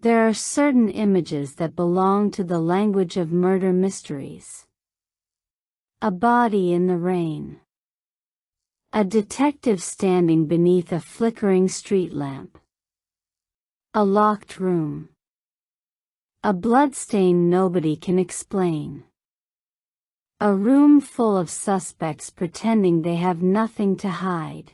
There are certain images that belong to the language of murder mysteries. A body in the rain. A detective standing beneath a flickering street lamp. A locked room. A bloodstain nobody can explain. A room full of suspects pretending they have nothing to hide.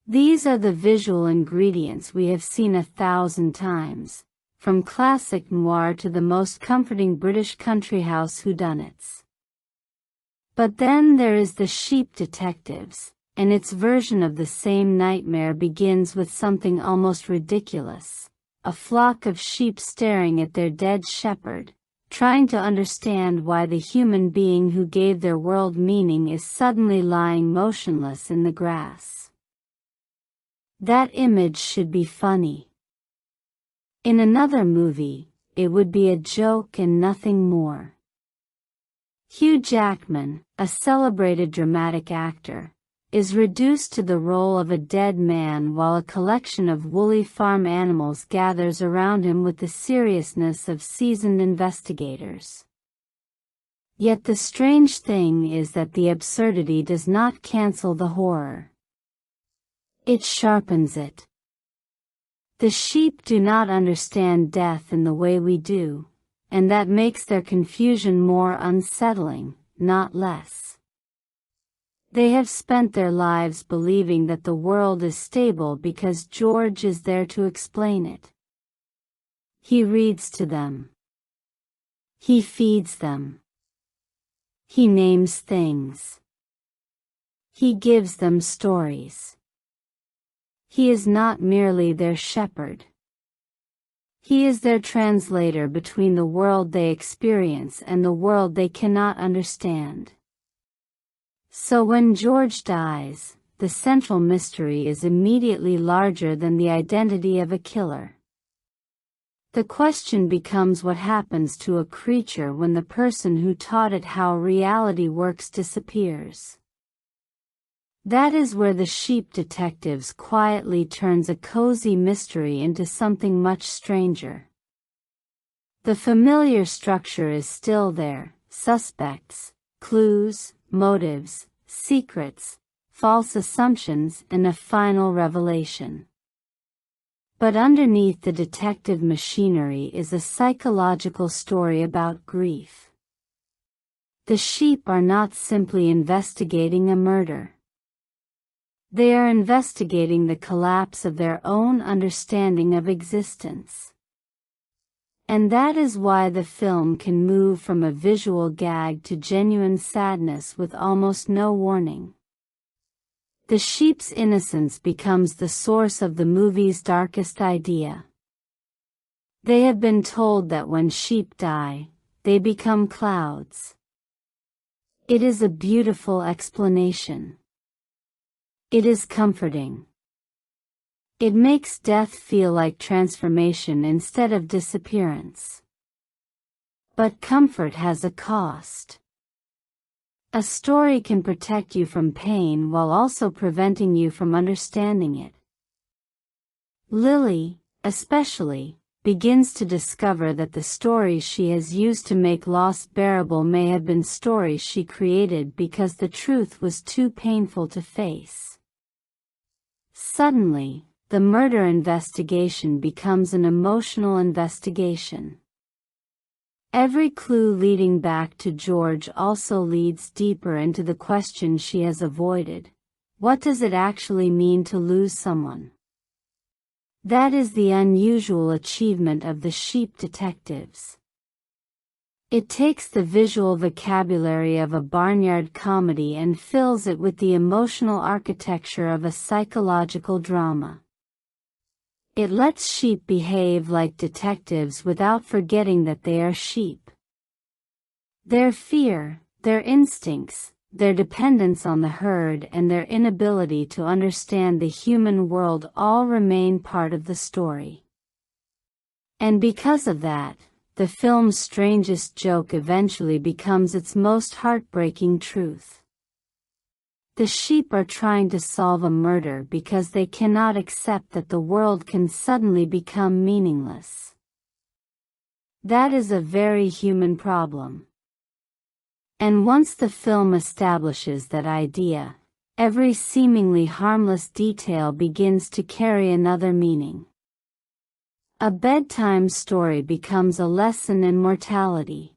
These are the visual ingredients we have seen 1,000 times, from classic noir to the most comforting British country house whodunits. But then there is the Sheep Detectives, and its version of the same nightmare begins with something almost ridiculous: a flock of sheep staring at their dead shepherd, trying to understand why the human being who gave their world meaning is suddenly lying motionless in the grass. That image should be funny. In another movie, it would be a joke and nothing more. Hugh Jackman, a celebrated dramatic actor, is reduced to the role of a dead man while a collection of woolly farm animals gathers around him with the seriousness of seasoned investigators. Yet the strange thing is that the absurdity does not cancel the horror. It sharpens it. The sheep do not understand death in the way we do, and that makes their confusion more unsettling, not less. They have spent their lives believing that the world is stable because George is there to explain it. He reads to them. He feeds them. He names things. He gives them stories. He is not merely their shepherd. He is their translator between the world they experience and the world they cannot understand. So when George dies, the central mystery is immediately larger than the identity of a killer. The question becomes what happens to a creature when the person who taught it how reality works disappears. That is where the Sheep Detectives quietly turns a cozy mystery into something much stranger. The familiar structure is still there: suspects, clues, motives, secrets, false assumptions, and a final revelation. But underneath the detective machinery is a psychological story about grief. The sheep are not simply investigating a murder. They are investigating the collapse of their own understanding of existence. And that is why the film can move from a visual gag to genuine sadness with almost no warning. The sheep's innocence becomes the source of the movie's darkest idea. They have been told that when sheep die, they become clouds. It is a beautiful explanation. It is comforting. It makes death feel like transformation instead of disappearance. But comfort has a cost. A story can protect you from pain while also preventing you from understanding it. Lily, especially, begins to discover that the stories she has used to make loss bearable may have been stories she created because the truth was too painful to face. Suddenly, the murder investigation becomes an emotional investigation. Every clue leading back to George also leads deeper into the question she has avoided: what does it actually mean to lose someone? That is the unusual achievement of the Sheep Detectives. It takes the visual vocabulary of a barnyard comedy and fills it with the emotional architecture of a psychological drama. It lets sheep behave like detectives without forgetting that they are sheep. Their fear, their instincts, their dependence on the herd, and their inability to understand the human world all remain part of the story. And because of that, the film's strangest joke eventually becomes its most heartbreaking truth. The sheep are trying to solve a murder because they cannot accept that the world can suddenly become meaningless. That is a very human problem. And once the film establishes that idea, every seemingly harmless detail begins to carry another meaning. A bedtime story becomes a lesson in mortality.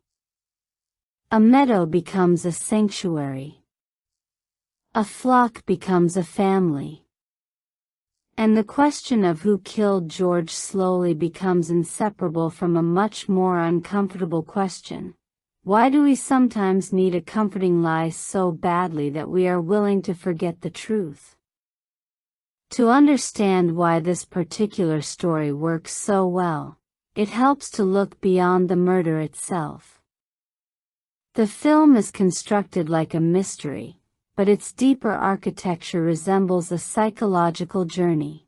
A meadow becomes a sanctuary. A flock becomes a family. And the question of who killed George slowly becomes inseparable from a much more uncomfortable question. Why do we sometimes need a comforting lie so badly that we are willing to forget the truth? To understand why this particular story works so well, it helps to look beyond the murder itself. The film is constructed like a mystery, but its deeper architecture resembles a psychological journey.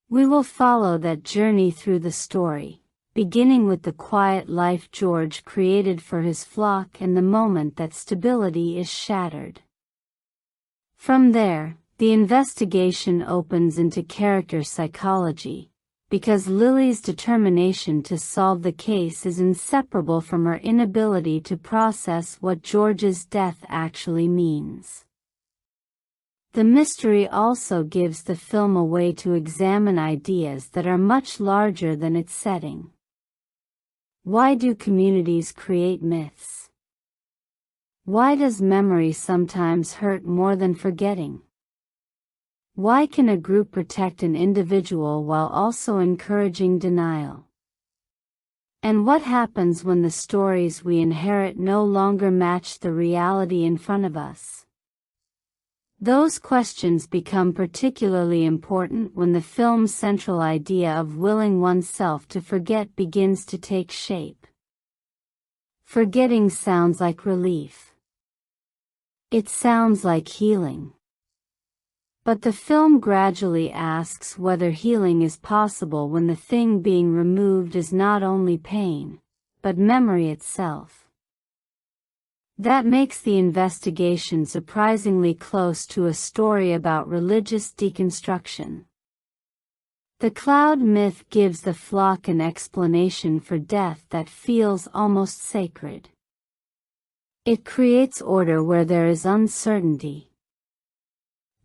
We will follow that journey through the story, beginning with the quiet life George created for his flock and the moment that stability is shattered. From there, the investigation opens into character psychology, because Lily's determination to solve the case is inseparable from her inability to process what George's death actually means. The mystery also gives the film a way to examine ideas that are much larger than its setting. Why do communities create myths? Why does memory sometimes hurt more than forgetting? Why can a group protect an individual while also encouraging denial? And what happens when the stories we inherit no longer match the reality in front of us? Those questions become particularly important when the film's central idea of willing oneself to forget begins to take shape. Forgetting sounds like relief. It sounds like healing. But the film gradually asks whether healing is possible when the thing being removed is not only pain, but memory itself. That makes the investigation surprisingly close to a story about religious deconstruction. The cloud myth gives the flock an explanation for death that feels almost sacred. It creates order where there is uncertainty.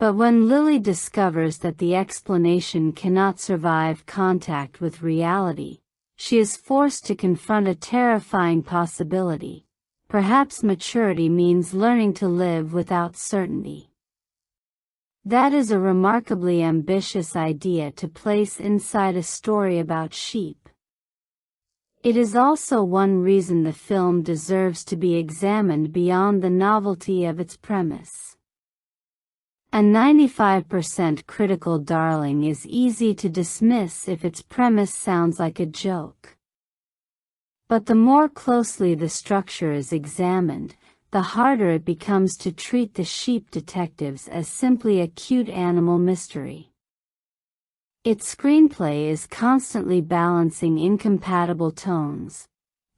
But when Lily discovers that the explanation cannot survive contact with reality, she is forced to confront a terrifying possibility. Perhaps maturity means learning to live without certainty. That is a remarkably ambitious idea to place inside a story about sheep. It is also one reason the film deserves to be examined beyond the novelty of its premise. A 95% critical darling is easy to dismiss if its premise sounds like a joke. But the more closely the structure is examined, the harder it becomes to treat the sheep detectives as simply a cute animal mystery. Its screenplay is constantly balancing incompatible tones,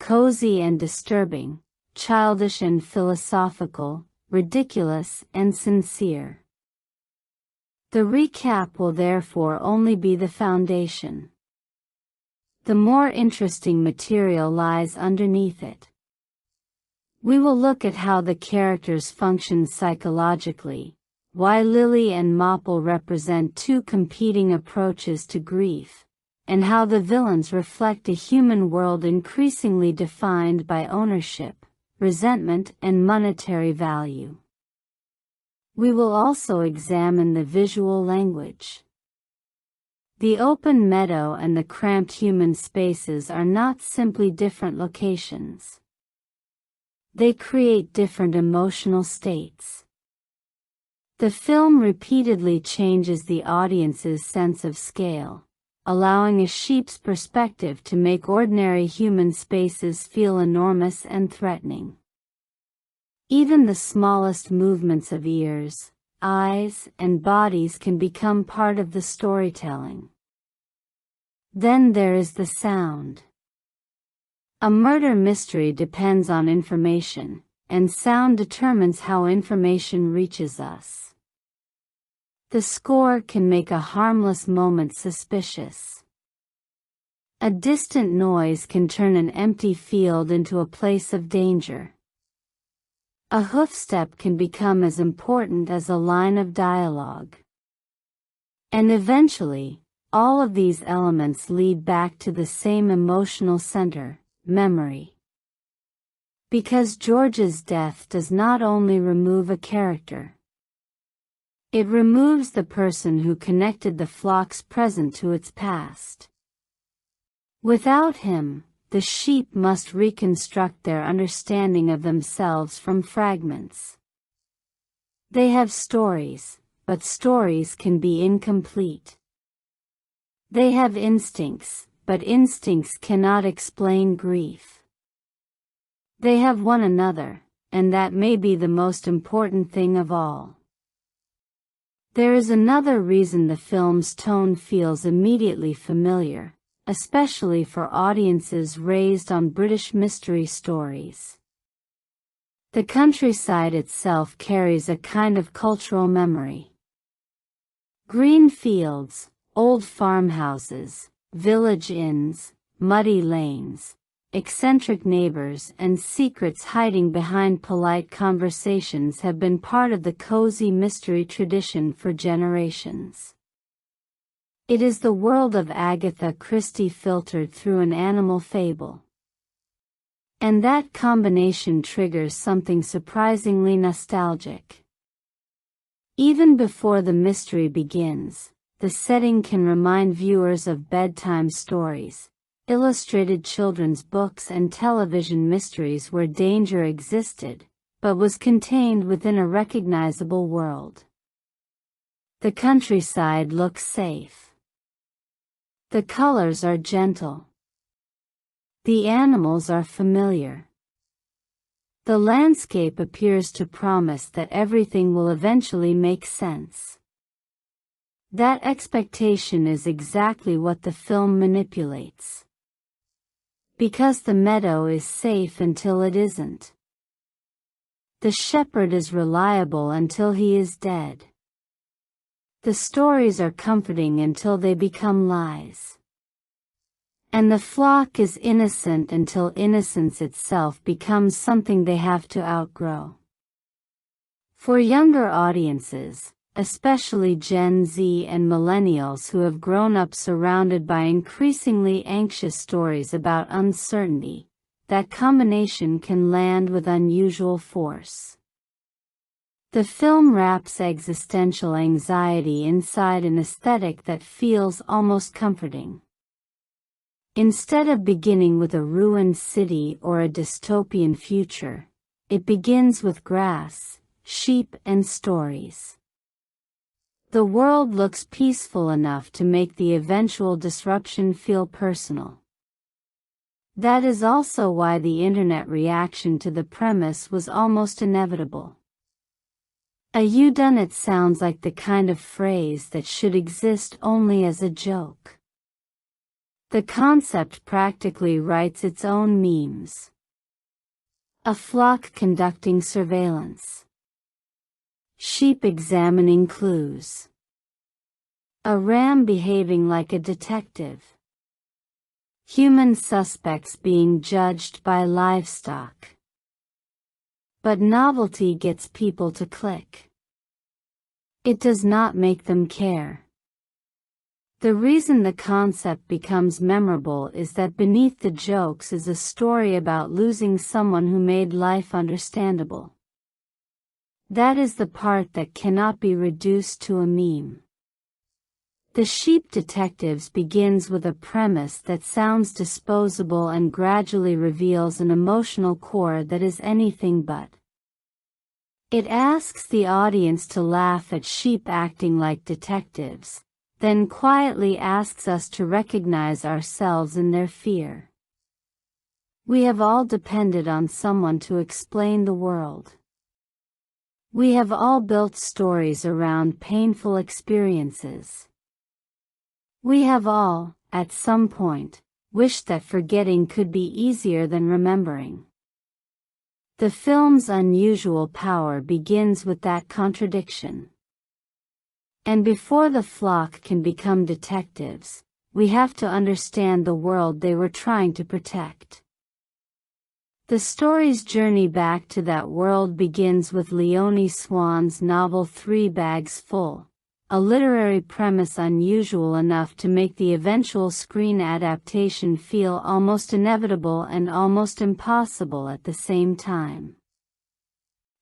cozy and disturbing, childish and philosophical, ridiculous and sincere. The recap will therefore only be the foundation. The more interesting material lies underneath it. We will look at how the characters function psychologically, why Lily and Mopple represent two competing approaches to grief, and how the villains reflect a human world increasingly defined by ownership, resentment, and monetary value. We will also examine the visual language. The open meadow and the cramped human spaces are not simply different locations. They create different emotional states. The film repeatedly changes the audience's sense of scale, allowing a sheep's perspective to make ordinary human spaces feel enormous and threatening. Even the smallest movements of ears, eyes, and bodies can become part of the storytelling. Then there is the sound. A murder mystery depends on information, and sound determines how information reaches us. The score can make a harmless moment suspicious. A distant noise can turn an empty field into a place of danger. A hoofstep can become as important as a line of dialogue. And eventually, all of these elements lead back to the same emotional center, memory. Because George's death does not only remove a character. It removes the person who connected the flock's present to its past. Without him, the sheep must reconstruct their understanding of themselves from fragments. They have stories, but stories can be incomplete. They have instincts, but instincts cannot explain grief. They have one another, and that may be the most important thing of all. There is another reason the film's tone feels immediately familiar, especially for audiences raised on British mystery stories. The countryside itself carries a kind of cultural memory. Green fields, old farmhouses, village inns, muddy lanes, eccentric neighbors and secrets hiding behind polite conversations have been part of the cozy mystery tradition for generations. It is the world of Agatha Christie filtered through an animal fable. And that combination triggers something surprisingly nostalgic. Even before the mystery begins, the setting can remind viewers of bedtime stories, illustrated children's books and television mysteries where danger existed, but was contained within a recognizable world. The countryside looks safe. The colors are gentle. The animals are familiar. The landscape appears to promise that everything will eventually make sense. That expectation is exactly what the film manipulates. Because the meadow is safe until it isn't. The shepherd is reliable until he is dead. The stories are comforting until they become lies. And the flock is innocent until innocence itself becomes something they have to outgrow. For younger audiences, especially Gen Z and millennials who have grown up surrounded by increasingly anxious stories about uncertainty, that combination can land with unusual force. The film wraps existential anxiety inside an aesthetic that feels almost comforting. Instead of beginning with a ruined city or a dystopian future, it begins with grass, sheep and stories. The world looks peaceful enough to make the eventual disruption feel personal. That is also why the internet reaction to the premise was almost inevitable. A "you-done-it" sounds like the kind of phrase that should exist only as a joke. The concept practically writes its own memes. A flock conducting surveillance. Sheep examining clues. A ram behaving like a detective. Human suspects being judged by livestock. But novelty gets people to click. It does not make them care. The reason the concept becomes memorable is that beneath the jokes is a story about losing someone who made life understandable. That is the part that cannot be reduced to a meme. The Sheep Detectives begins with a premise that sounds disposable and gradually reveals an emotional core that is anything but. It asks the audience to laugh at sheep acting like detectives, then quietly asks us to recognize ourselves in their fear. We have all depended on someone to explain the world. We have all built stories around painful experiences. We have all, at some point, wished that forgetting could be easier than remembering. The film's unusual power begins with that contradiction. And before the flock can become detectives, we have to understand the world they were trying to protect. The story's journey back to that world begins with Leonie Swan's novel 3 Bags Full, a literary premise unusual enough to make the eventual screen adaptation feel almost inevitable and almost impossible at the same time.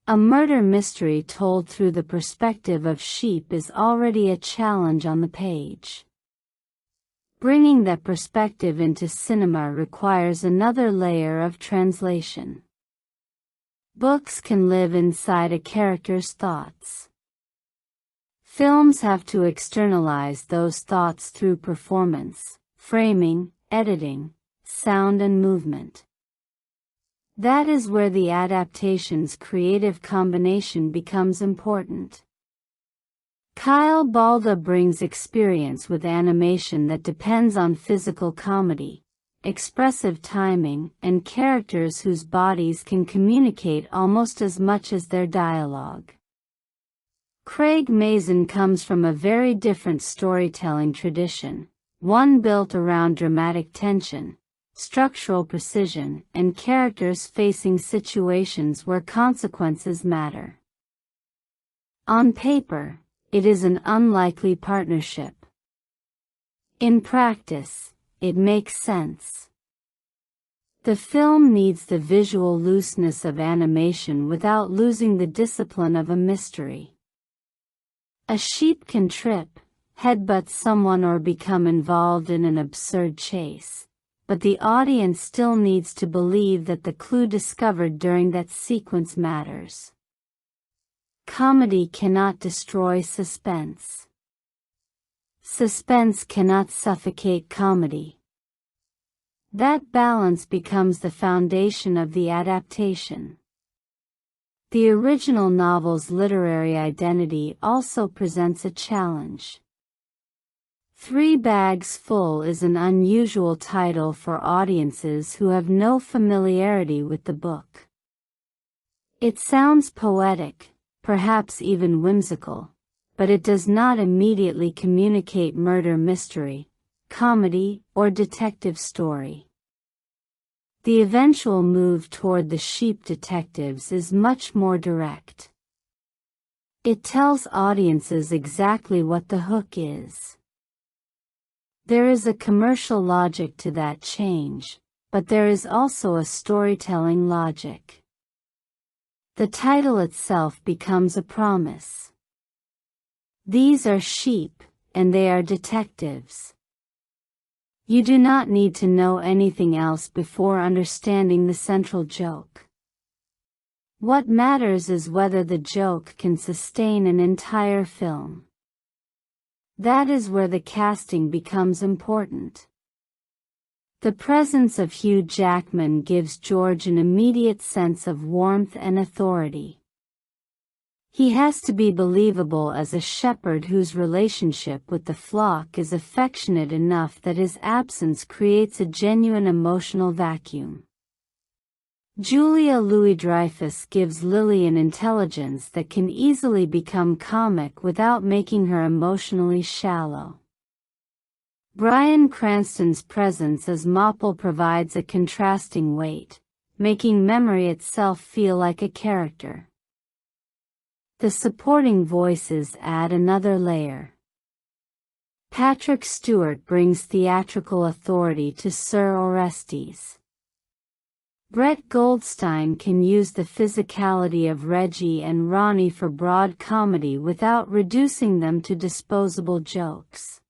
A murder mystery told through the perspective of sheep is already a challenge on the page. Bringing that perspective into cinema requires another layer of translation. Books can live inside a character's thoughts. Films have to externalize those thoughts through performance, framing, editing, sound and movement. That is where the adaptation's creative combination becomes important. Kyle Balda brings experience with animation that depends on physical comedy, expressive timing, and characters whose bodies can communicate almost as much as their dialogue. Craig Mazin comes from a very different storytelling tradition, one built around dramatic tension, structural precision, and characters facing situations where consequences matter. On paper, it is an unlikely partnership. In practice, it makes sense. The film needs the visual looseness of animation without losing the discipline of a mystery. A sheep can trip, headbutt someone or become involved in an absurd chase, but the audience still needs to believe that the clue discovered during that sequence matters. Comedy cannot destroy suspense. Suspense cannot suffocate comedy. That balance becomes the foundation of the adaptation. The original novel's literary identity also presents a challenge. 3 Bags Full is an unusual title for audiences who have no familiarity with the book. It sounds poetic, perhaps even whimsical, but it does not immediately communicate murder mystery, comedy, or detective story. The eventual move toward the sheep detectives is much more direct. It tells audiences exactly what the hook is. There is a commercial logic to that change, but there is also a storytelling logic. The title itself becomes a promise. These are sheep, and they are detectives. You do not need to know anything else before understanding the central joke. What matters is whether the joke can sustain an entire film. That is where the casting becomes important. The presence of Hugh Jackman gives George an immediate sense of warmth and authority. He has to be believable as a shepherd whose relationship with the flock is affectionate enough that his absence creates a genuine emotional vacuum. Julia Louis-Dreyfus gives Lily an intelligence that can easily become comic without making her emotionally shallow. Bryan Cranston's presence as Mopple provides a contrasting weight, making memory itself feel like a character. The supporting voices add another layer. Patrick Stewart brings theatrical authority to Sir Orestes. Brett Goldstein can use the physicality of Reggie and Ronnie for broad comedy without reducing them to disposable jokes.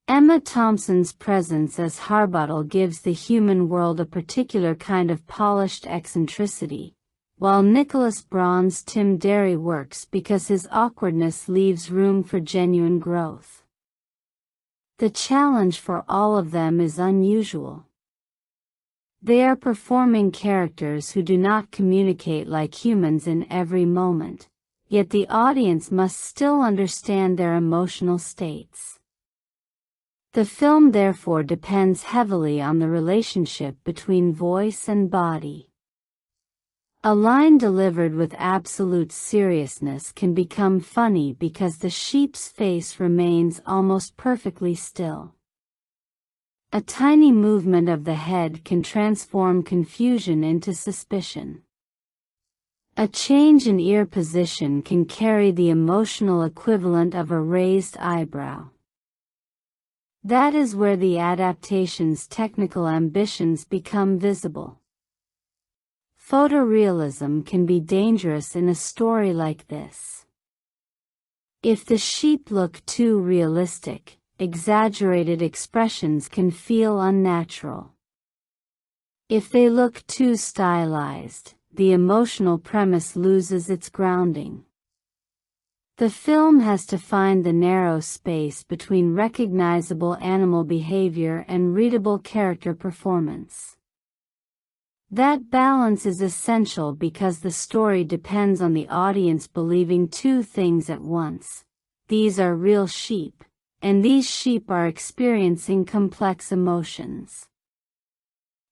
Emma Thompson's presence as Harbottle gives the human world a particular kind of polished eccentricity, while Nicholas Braun's Tim Derry works because his awkwardness leaves room for genuine growth. The challenge for all of them is unusual. They are performing characters who do not communicate like humans in every moment, yet the audience must still understand their emotional states. The film therefore depends heavily on the relationship between voice and body. A line delivered with absolute seriousness can become funny because the sheep's face remains almost perfectly still. A tiny movement of the head can transform confusion into suspicion. A change in ear position can carry the emotional equivalent of a raised eyebrow. That is where the adaptation's technical ambitions become visible. Photorealism can be dangerous in a story like this. If the sheep look too realistic, exaggerated expressions can feel unnatural. If they look too stylized, the emotional premise loses its grounding. The film has to find the narrow space between recognizable animal behavior and readable character performance. That balance is essential because the story depends on the audience believing two things at once. These are real sheep, and these sheep are experiencing complex emotions.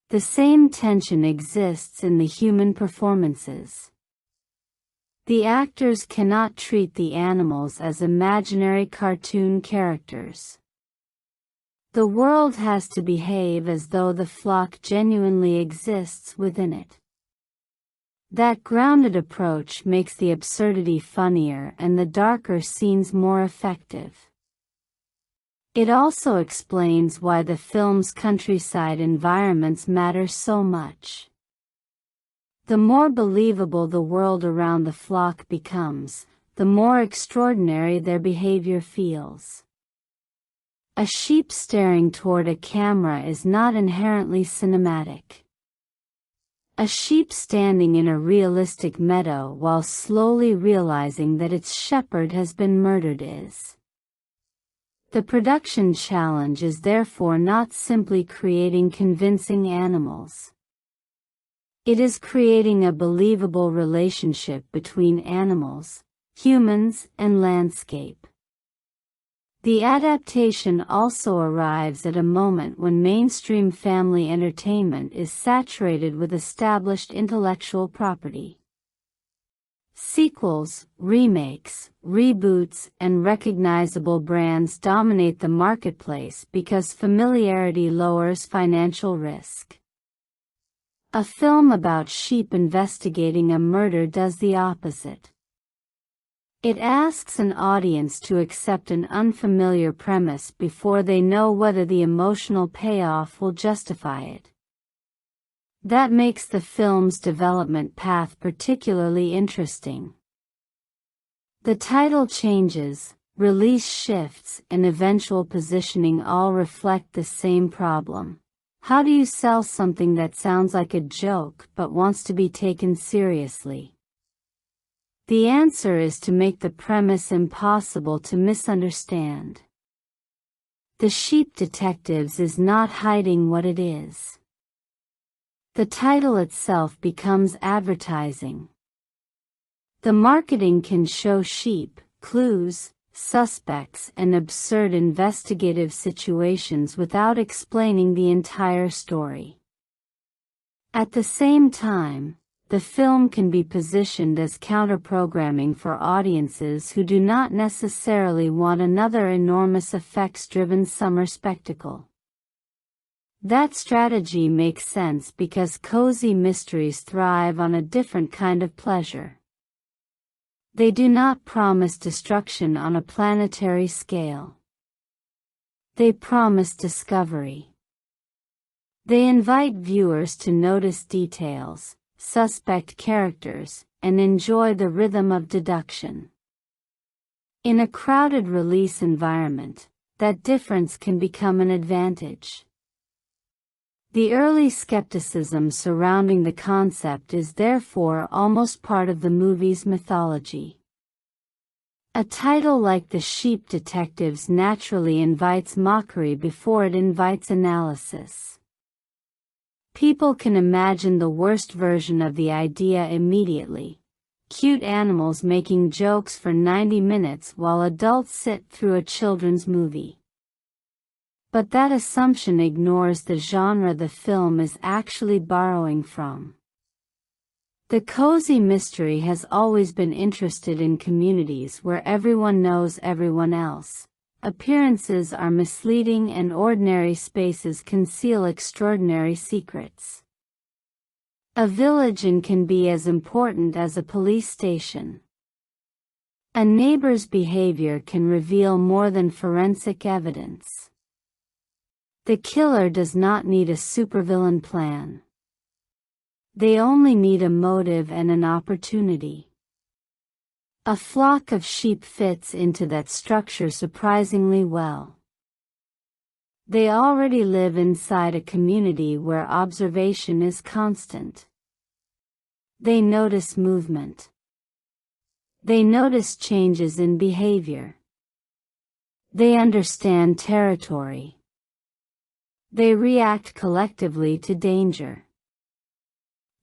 The same tension exists in the human performances. The actors cannot treat the animals as imaginary cartoon characters. The world has to behave as though the flock genuinely exists within it. That grounded approach makes the absurdity funnier and the darker scenes more effective. It also explains why the film's countryside environments matter so much. The more believable the world around the flock becomes, the more extraordinary their behavior feels. A sheep staring toward a camera is not inherently cinematic. A sheep standing in a realistic meadow while slowly realizing that its shepherd has been murdered is. The production challenge is therefore not simply creating convincing animals. It is creating a believable relationship between animals, humans, and landscape. The adaptation also arrives at a moment when mainstream family entertainment is saturated with established intellectual property. Sequels, remakes, reboots, and recognizable brands dominate the marketplace because familiarity lowers financial risk. A film about sheep investigating a murder does the opposite. It asks an audience to accept an unfamiliar premise before they know whether the emotional payoff will justify it. That makes the film's development path particularly interesting. The title changes, release shifts, and eventual positioning all reflect the same problem. How do you sell something that sounds like a joke but wants to be taken seriously? The answer is to make the premise impossible to misunderstand. The Sheep Detectives is not hiding what it is. The title itself becomes advertising. The marketing can show sheep, clues, suspects, and absurd investigative situations without explaining the entire story. At the same time, the film can be positioned as counter-programming for audiences who do not necessarily want another enormous effects-driven summer spectacle. That strategy makes sense because cozy mysteries thrive on a different kind of pleasure. They do not promise destruction on a planetary scale. They promise discovery. They invite viewers to notice details, suspect characters, and enjoy the rhythm of deduction. In a crowded release environment, that difference can become an advantage. The early skepticism surrounding the concept is therefore almost part of the movie's mythology. A title like The Sheep Detectives naturally invites mockery before it invites analysis. People can imagine the worst version of the idea immediately. Cute animals making jokes for 90 minutes while adults sit through a children's movie. But that assumption ignores the genre the film is actually borrowing from. The cozy mystery has always been interested in communities where everyone knows everyone else. Appearances are misleading and ordinary spaces conceal extraordinary secrets. A village inn can be as important as a police station. A neighbor's behavior can reveal more than forensic evidence. The killer does not need a supervillain plan. They only need a motive and an opportunity. A flock of sheep fits into that structure surprisingly well. They already live inside a community where observation is constant. They notice movement. They notice changes in behavior. They understand territory. They react collectively to danger.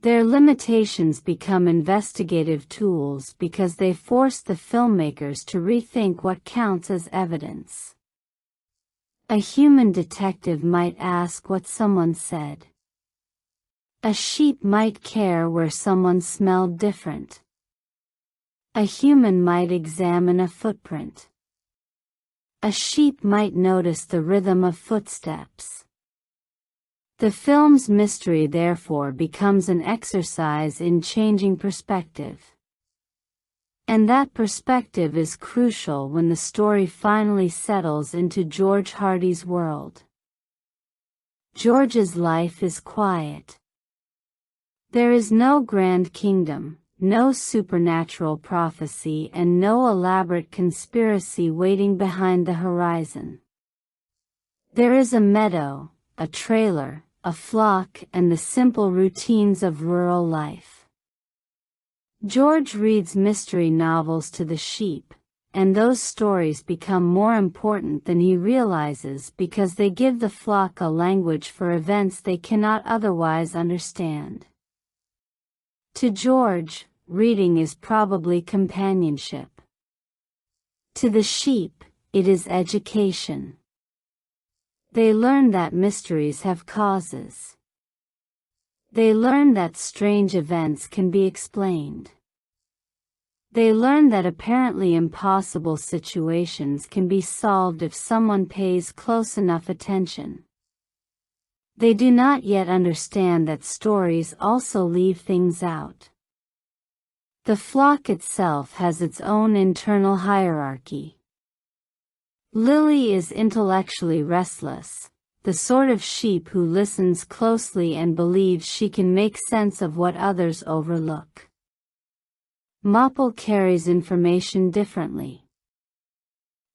Their limitations become investigative tools because they force the filmmakers to rethink what counts as evidence. A human detective might ask what someone said. A sheep might care where someone smelled different. A human might examine a footprint. A sheep might notice the rhythm of footsteps. The film's mystery therefore becomes an exercise in changing perspective. And that perspective is crucial when the story finally settles into George Hardy's world. George's life is quiet. There is no grand kingdom, no supernatural prophecy, and no elaborate conspiracy waiting behind the horizon. There is a meadow, a trailer, a flock, and the simple routines of rural life. George reads mystery novels to the sheep, and those stories become more important than he realizes because they give the flock a language for events they cannot otherwise understand. To George, reading is probably companionship. To the sheep, it is education. They learn that mysteries have causes. They learn that strange events can be explained. They learn that apparently impossible situations can be solved if someone pays close enough attention. They do not yet understand that stories also leave things out. The flock itself has its own internal hierarchy. Lily is intellectually restless, the sort of sheep who listens closely and believes she can make sense of what others overlook. Mopple carries information differently.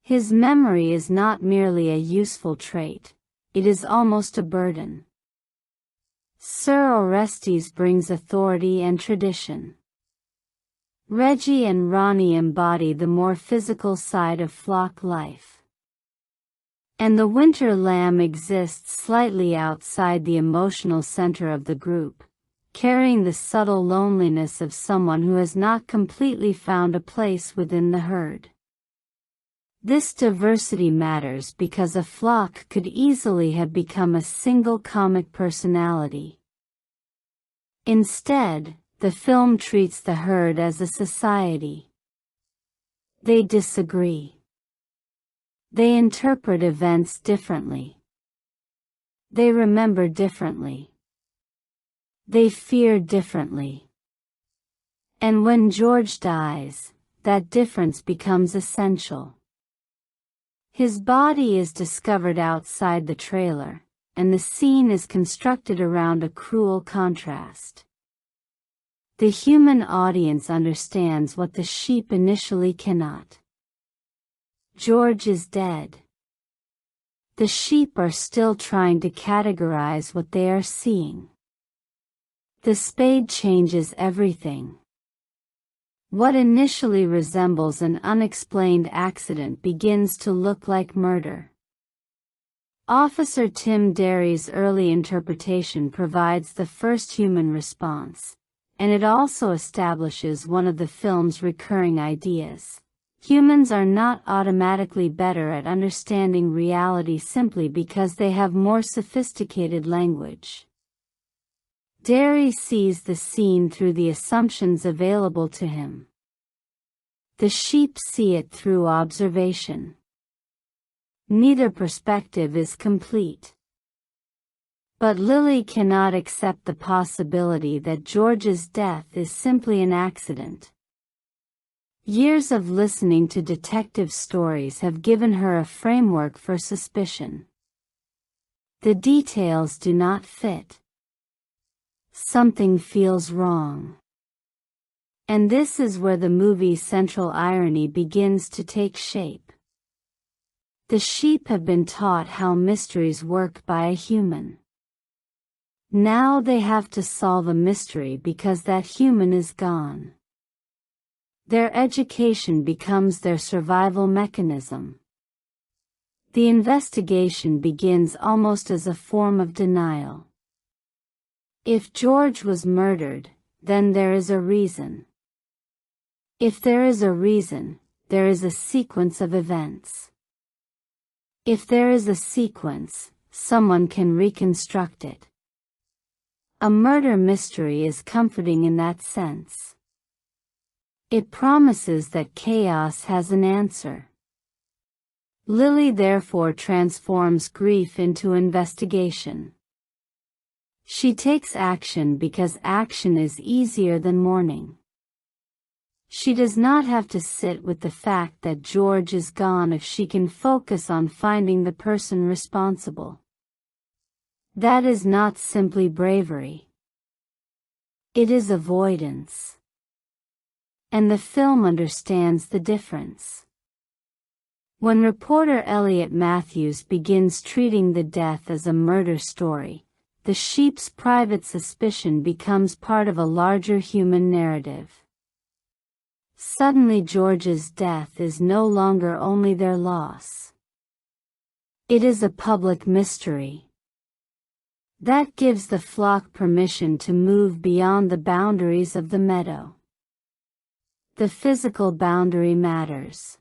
His memory is not merely a useful trait, it is almost a burden. Sir Orestes brings authority and tradition. Reggie and Ronnie embody the more physical side of flock life. And the winter lamb exists slightly outside the emotional center of the group, carrying the subtle loneliness of someone who has not completely found a place within the herd. This diversity matters because a flock could easily have become a single comic personality. Instead, the film treats the herd as a society. They disagree. They interpret events differently. They remember differently. They fear differently. And when George dies, that difference becomes essential. His body is discovered outside the trailer, and the scene is constructed around a cruel contrast. The human audience understands what the sheep initially cannot. George is dead. The sheep are still trying to categorize what they are seeing. The spade changes everything. What initially resembles an unexplained accident begins to look like murder. Officer Tim Derry's early interpretation provides the first human response, and it also establishes one of the film's recurring ideas. Humans are not automatically better at understanding reality simply because they have more sophisticated language. Derry sees the scene through the assumptions available to him. The sheep see it through observation. Neither perspective is complete. But Lily cannot accept the possibility that George's death is simply an accident. Years of listening to detective stories have given her a framework for suspicion. The details do not fit. Something feels wrong. And this is where the movie's central irony begins to take shape. The sheep have been taught how mysteries work by a human. Now they have to solve a mystery because that human is gone. Their education becomes their survival mechanism. The investigation begins almost as a form of denial. If George was murdered, then there is a reason. If there is a reason, there is a sequence of events. If there is a sequence, someone can reconstruct it. A murder mystery is comforting in that sense. It promises that chaos has an answer. Lily therefore transforms grief into investigation. She takes action because action is easier than mourning. She does not have to sit with the fact that George is gone if she can focus on finding the person responsible. That is not simply bravery. It is avoidance. And the film understands the difference. When reporter Elliot Matthews begins treating the death as a murder story, the sheep's private suspicion becomes part of a larger human narrative. Suddenly George's death is no longer only their loss. It is a public mystery. That gives the flock permission to move beyond the boundaries of the meadow. The physical boundary matters.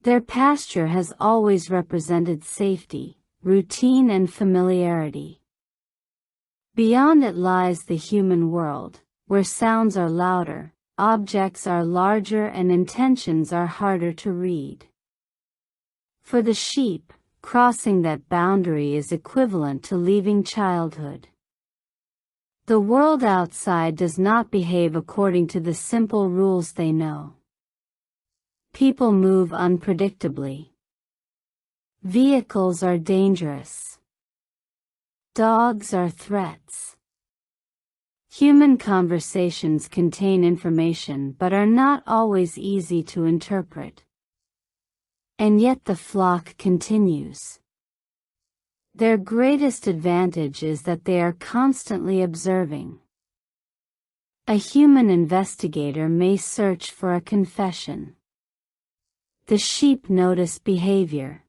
Their pasture has always represented safety, routine and familiarity. Beyond it lies the human world, where sounds are louder, objects are larger and intentions are harder to read. For the sheep, crossing that boundary is equivalent to leaving childhood. The world outside does not behave according to the simple rules they know. People move unpredictably. Vehicles are dangerous. Dogs are threats. Human conversations contain information but are not always easy to interpret. And yet the flock continues. Their greatest advantage is that they are constantly observing. A human investigator may search for a confession. The sheep notice behavior.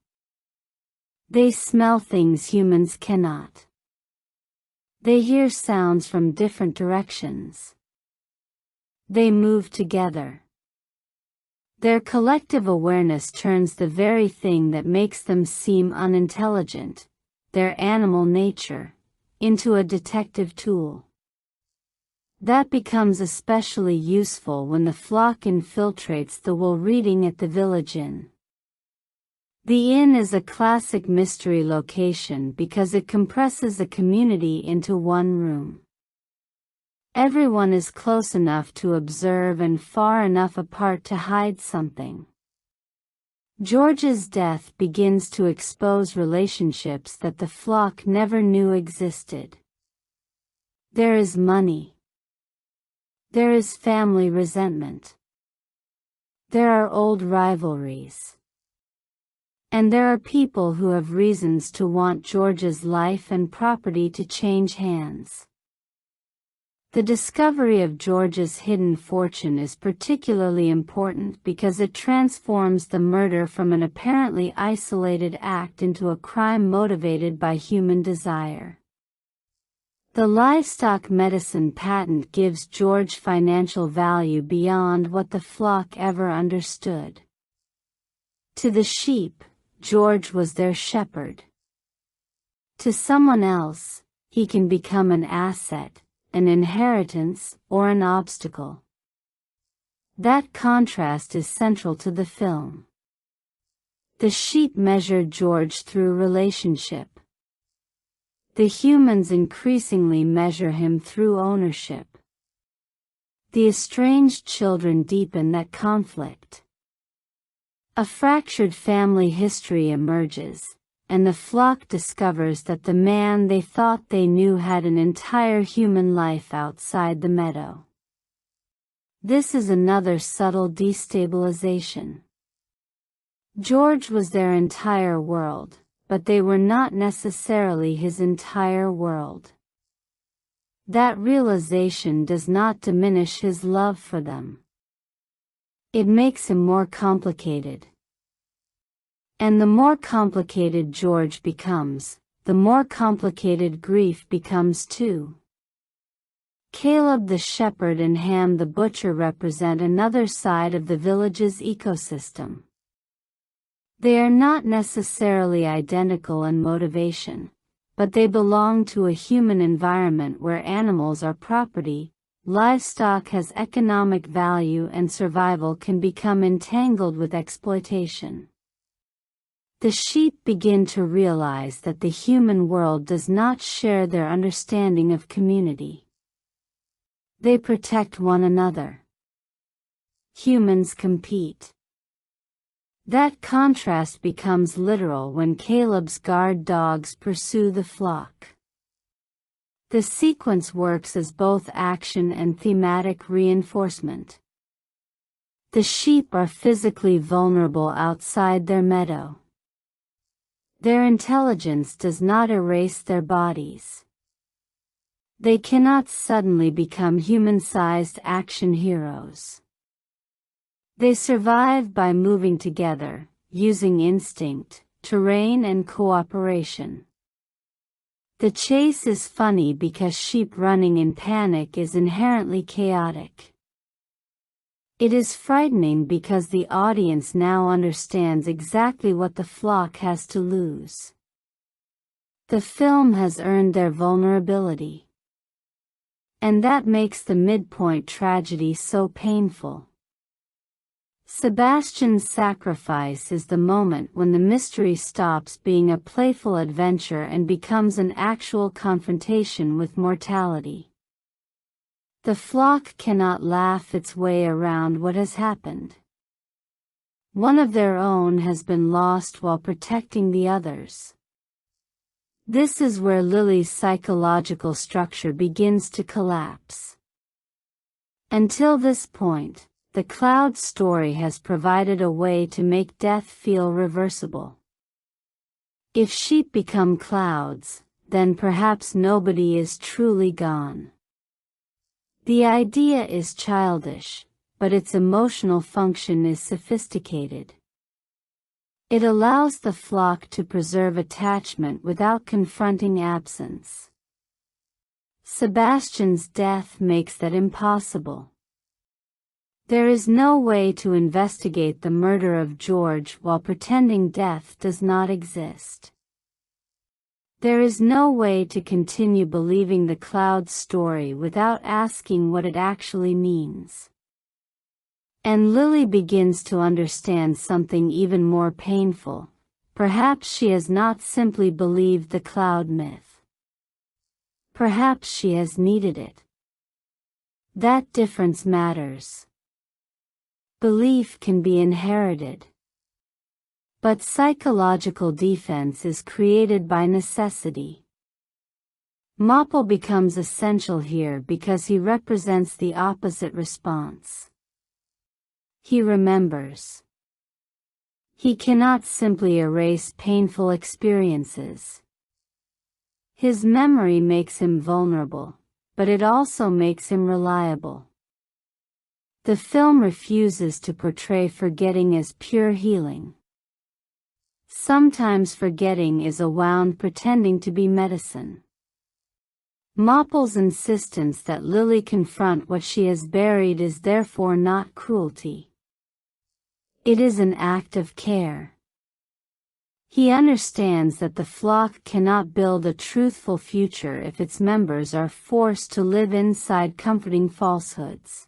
They smell things humans cannot. They hear sounds from different directions. They move together. Their collective awareness turns the very thing that makes them seem unintelligent, their animal nature, into a detective tool. That becomes especially useful when the flock infiltrates the wool reading at the village inn. The inn is a classic mystery location because it compresses a community into one room. Everyone is close enough to observe and far enough apart to hide something. George's death begins to expose relationships that the flock never knew existed. There is money. There is family resentment. There are old rivalries. And there are people who have reasons to want George's life and property to change hands. The discovery of George's hidden fortune is particularly important because it transforms the murder from an apparently isolated act into a crime motivated by human desire. The livestock medicine patent gives George financial value beyond what the flock ever understood. To the sheep, George was their shepherd. To someone else, he can become an asset, an inheritance, or an obstacle. That contrast is central to the film. The sheep measured George through relationship. The humans increasingly measure him through ownership. The estranged children deepen that conflict. A fractured family history emerges, and the flock discovers that the man they thought they knew had an entire human life outside the meadow. This is another subtle destabilization. George was their entire world, but they were not necessarily his entire world. That realization does not diminish his love for them. It makes him more complicated. And the more complicated George becomes, the more complicated grief becomes too. Caleb the shepherd and Ham the butcher represent another side of the village's ecosystem. They are not necessarily identical in motivation, but they belong to a human environment where animals are property, livestock has economic value, and survival can become entangled with exploitation. The sheep begin to realize that the human world does not share their understanding of community. They protect one another. Humans compete. That contrast becomes literal when Caleb's guard dogs pursue the flock. The sequence works as both action and thematic reinforcement. The sheep are physically vulnerable outside their meadow. Their intelligence does not erase their bodies. They cannot suddenly become human-sized action heroes. They survive by moving together, using instinct, terrain, and cooperation. The chase is funny because sheep running in panic is inherently chaotic. It is frightening because the audience now understands exactly what the flock has to lose. The film has earned their vulnerability. And that makes the midpoint tragedy so painful. Sebastian's sacrifice is the moment when the mystery stops being a playful adventure and becomes an actual confrontation with mortality. The flock cannot laugh its way around what has happened. One of their own has been lost while protecting the others. This is where Lily's psychological structure begins to collapse. Until this point, the cloud story has provided a way to make death feel reversible. If sheep become clouds, then perhaps nobody is truly gone. The idea is childish, but its emotional function is sophisticated. It allows the flock to preserve attachment without confronting absence. Sebastian's death makes that impossible. There is no way to investigate the murder of George while pretending death does not exist. There is no way to continue believing the cloud story without asking what it actually means. And Lily begins to understand something even more painful. Perhaps she has not simply believed the cloud myth. Perhaps she has needed it. That difference matters. Belief can be inherited. But psychological defense is created by necessity. Mopple becomes essential here because he represents the opposite response. He remembers. He cannot simply erase painful experiences. His memory makes him vulnerable, but it also makes him reliable. The film refuses to portray forgetting as pure healing. Sometimes forgetting is a wound pretending to be medicine. Mopple's insistence that Lily confront what she has buried is therefore not cruelty. It is an act of care. He understands that the flock cannot build a truthful future if its members are forced to live inside comforting falsehoods.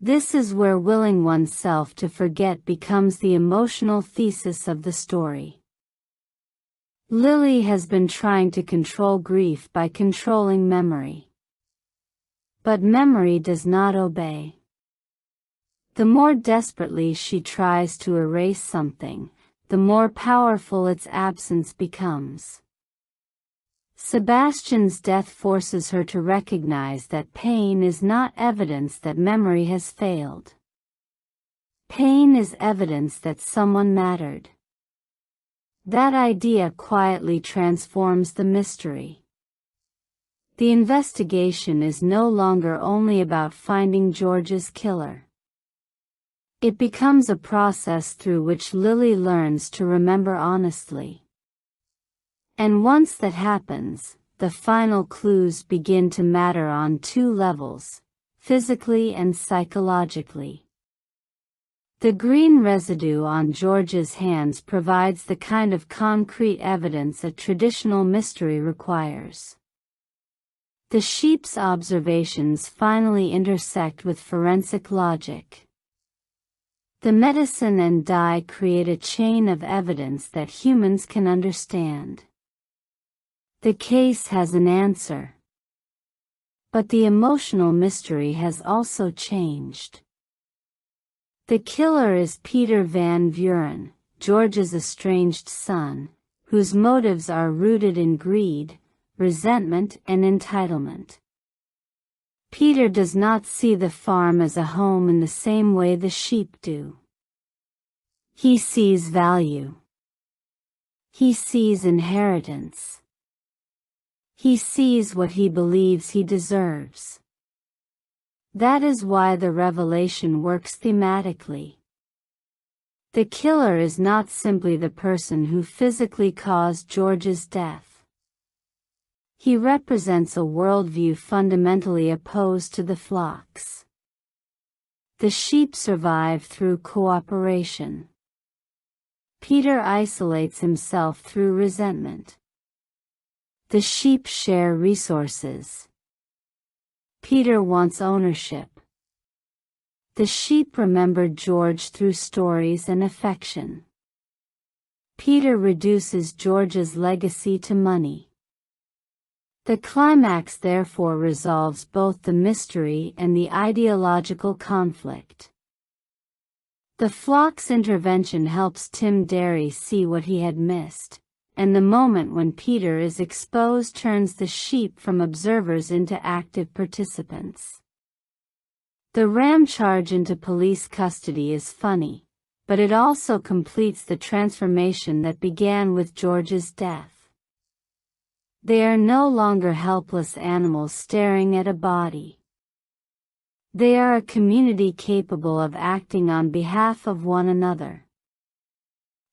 This is where willing oneself to forget becomes the emotional thesis of the story. Lily has been trying to control grief by controlling memory. But memory does not obey. The more desperately she tries to erase something, the more powerful its absence becomes. Sebastian's death forces her to recognize that pain is not evidence that memory has failed. Pain is evidence that someone mattered. That idea quietly transforms the mystery. The investigation is no longer only about finding George's killer. It becomes a process through which Lily learns to remember honestly. And once that happens, the final clues begin to matter on two levels, physically and psychologically. The green residue on George's hands provides the kind of concrete evidence a traditional mystery requires. The sheep's observations finally intersect with forensic logic. The medicine and dye create a chain of evidence that humans can understand. The case has an answer. But the emotional mystery has also changed. The killer is Peter Van Vuren, George's estranged son, whose motives are rooted in greed, resentment, and entitlement. Peter does not see the farm as a home in the same way the sheep do. He sees value. He sees inheritance. He sees what he believes he deserves. That is why the revelation works thematically. The killer is not simply the person who physically caused George's death. He represents a worldview fundamentally opposed to the flock's. The sheep survive through cooperation. Peter isolates himself through resentment. The sheep share resources. Peter wants ownership. The sheep remembered George through stories and affection. Peter reduces George's legacy to money. The climax therefore resolves both the mystery and the ideological conflict. The flock's intervention helps Tim Derry see what he had missed, and the moment when Peter is exposed turns the sheep from observers into active participants. The ram charge into police custody is funny, but it also completes the transformation that began with George's death. They are no longer helpless animals staring at a body. They are a community capable of acting on behalf of one another.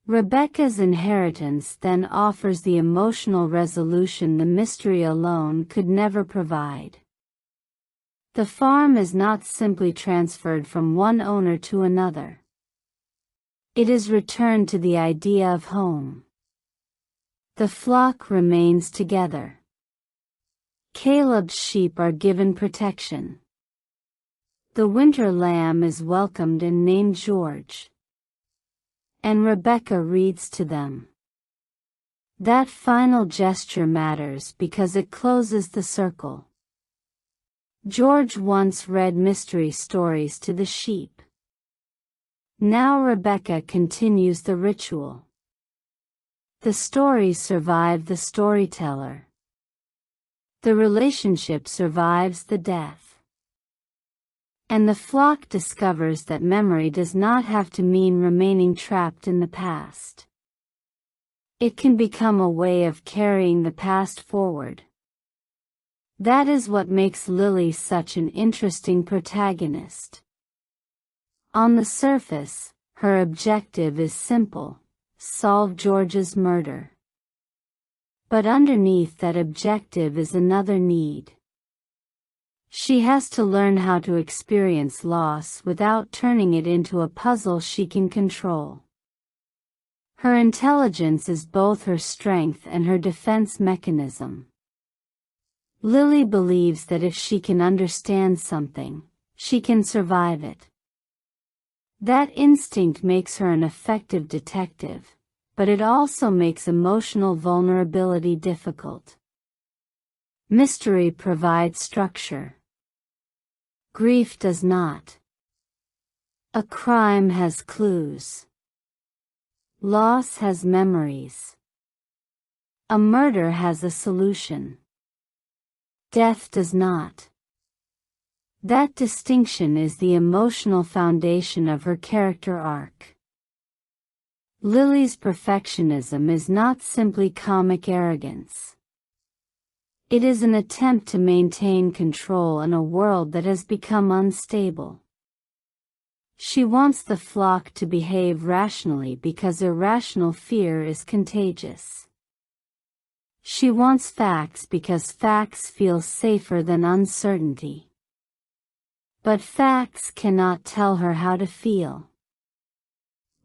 Rebecca's inheritance then offers the emotional resolution the mystery alone could never provide. The farm is not simply transferred from one owner to another. It is returned to the idea of home. The flock remains together. Caleb's sheep are given protection. The winter lamb is welcomed and named George. And Rebecca reads to them. That final gesture matters because it closes the circle. George once read mystery stories to the sheep. Now Rebecca continues the ritual. The stories survive the storyteller. The relationship survives the death. And the flock discovers that memory does not have to mean remaining trapped in the past. It can become a way of carrying the past forward. That is what makes Lily such an interesting protagonist. On the surface, her objective is simple: solve George's murder. But underneath that objective is another need. She has to learn how to experience loss without turning it into a puzzle she can control. Her intelligence is both her strength and her defense mechanism. Lily believes that if she can understand something, she can survive it. That instinct makes her an effective detective, but it also makes emotional vulnerability difficult. Mystery provides structure. Grief does not. A crime has clues. Loss has memories. A murder has a solution. Death does not. That distinction is the emotional foundation of her character arc. Lily's perfectionism is not simply comic arrogance. It is an attempt to maintain control in a world that has become unstable. She wants the flock to behave rationally because irrational fear is contagious. She wants facts because facts feel safer than uncertainty. But facts cannot tell her how to feel.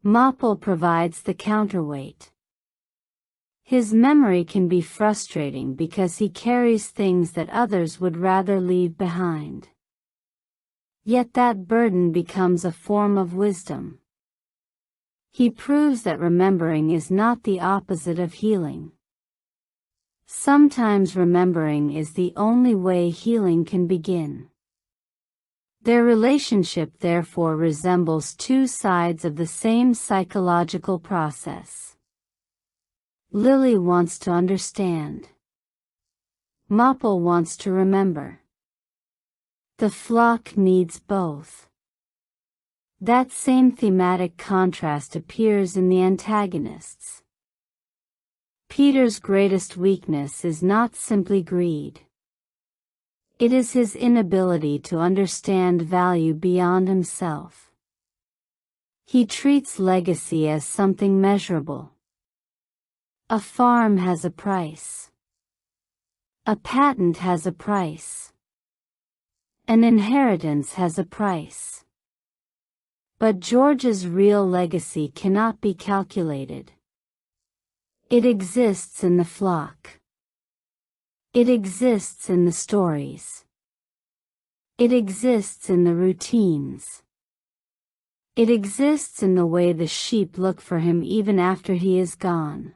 Mopple provides the counterweight. His memory can be frustrating because he carries things that others would rather leave behind. Yet that burden becomes a form of wisdom. He proves that remembering is not the opposite of healing. Sometimes remembering is the only way healing can begin. Their relationship therefore resembles two sides of the same psychological process. Lily wants to understand. Mopple wants to remember. The flock needs both. That same thematic contrast appears in the antagonists. Peter's greatest weakness is not simply greed. It is his inability to understand value beyond himself. He treats legacy as something measurable. A farm has a price. A patent has a price. An inheritance has a price. But George's real legacy cannot be calculated. It exists in the flock. It exists in the stories. It exists in the routines. It exists in the way the sheep look for him even after he is gone.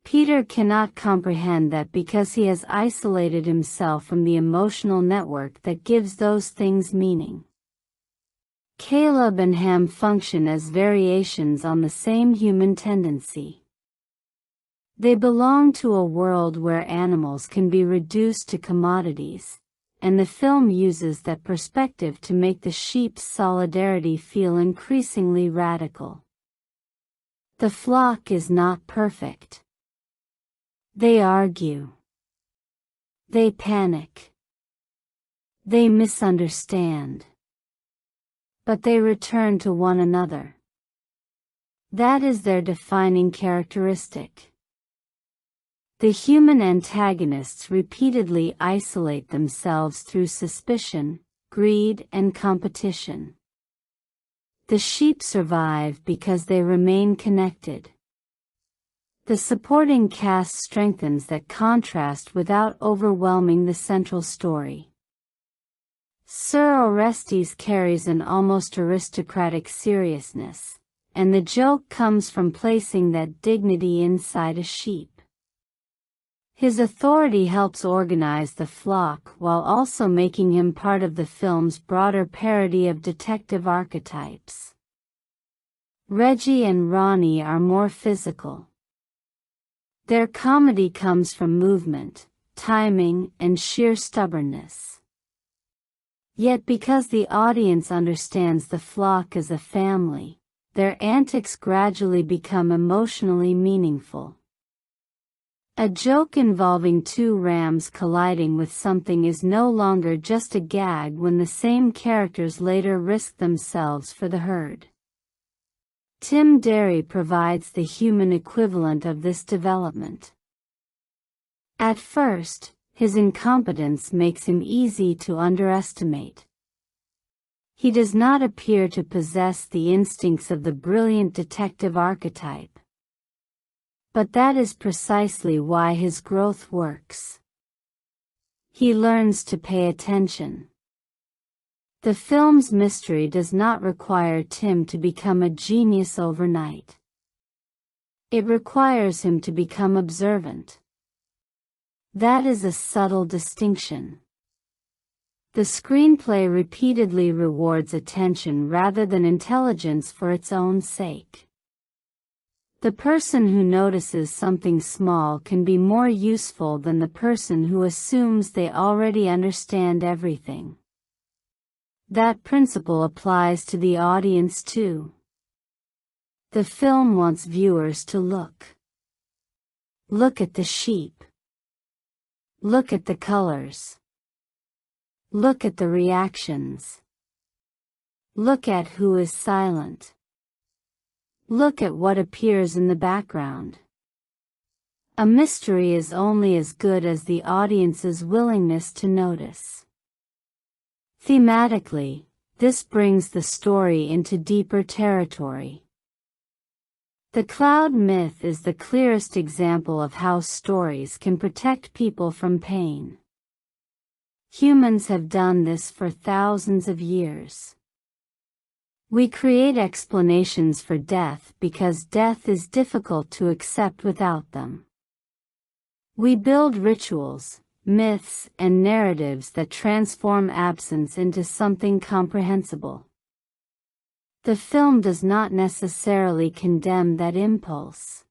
Peter cannot comprehend that because he has isolated himself from the emotional network that gives those things meaning. Caleb and Ham function as variations on the same human tendency. They belong to a world where animals can be reduced to commodities, and the film uses that perspective to make the sheep's solidarity feel increasingly radical. The flock is not perfect. They argue. They panic. They misunderstand. But they return to one another. That is their defining characteristic. The human antagonists repeatedly isolate themselves through suspicion, greed, and competition. The sheep survive because they remain connected. The supporting cast strengthens that contrast without overwhelming the central story. Sir Orestes carries an almost aristocratic seriousness, and the joke comes from placing that dignity inside a sheep. His authority helps organize the flock while also making him part of the film's broader parody of detective archetypes. Reggie and Ronnie are more physical. Their comedy comes from movement, timing, and sheer stubbornness. Yet because the audience understands the flock as a family, their antics gradually become emotionally meaningful. A joke involving two rams colliding with something is no longer just a gag when the same characters later risk themselves for the herd. Tim Derry provides the human equivalent of this development. At first, his incompetence makes him easy to underestimate. He does not appear to possess the instincts of the brilliant detective archetype. But that is precisely why his growth works. He learns to pay attention. The film's mystery does not require Tim to become a genius overnight. It requires him to become observant. That is a subtle distinction. The screenplay repeatedly rewards attention rather than intelligence for its own sake. The person who notices something small can be more useful than the person who assumes they already understand everything. That principle applies to the audience too. The film wants viewers to look. Look at the sheep. Look at the colors. Look at the reactions. Look at who is silent. Look at what appears in the background. A mystery is only as good as the audience's willingness to notice. Thematically, this brings the story into deeper territory. The cloud myth is the clearest example of how stories can protect people from pain. Humans have done this for thousands of years. We create explanations for death because death is difficult to accept without them. We build rituals, myths, and narratives that transform absence into something comprehensible. The film does not necessarily condemn that impulse.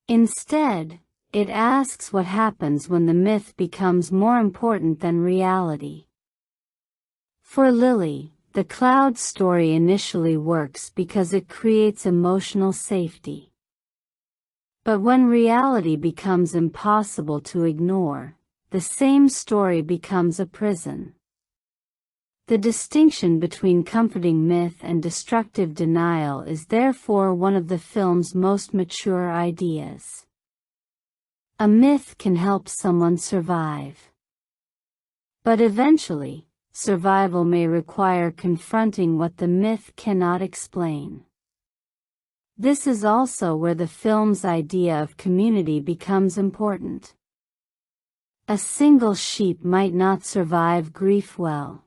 Instead, it asks what happens when the myth becomes more important than reality. For Lily, the cloud story initially works because it creates emotional safety. But when reality becomes impossible to ignore, the same story becomes a prison. The distinction between comforting myth and destructive denial is therefore one of the film's most mature ideas. A myth can help someone survive. But eventually, survival may require confronting what the myth cannot explain. This is also where the film's idea of community becomes important. A single sheep might not survive grief well.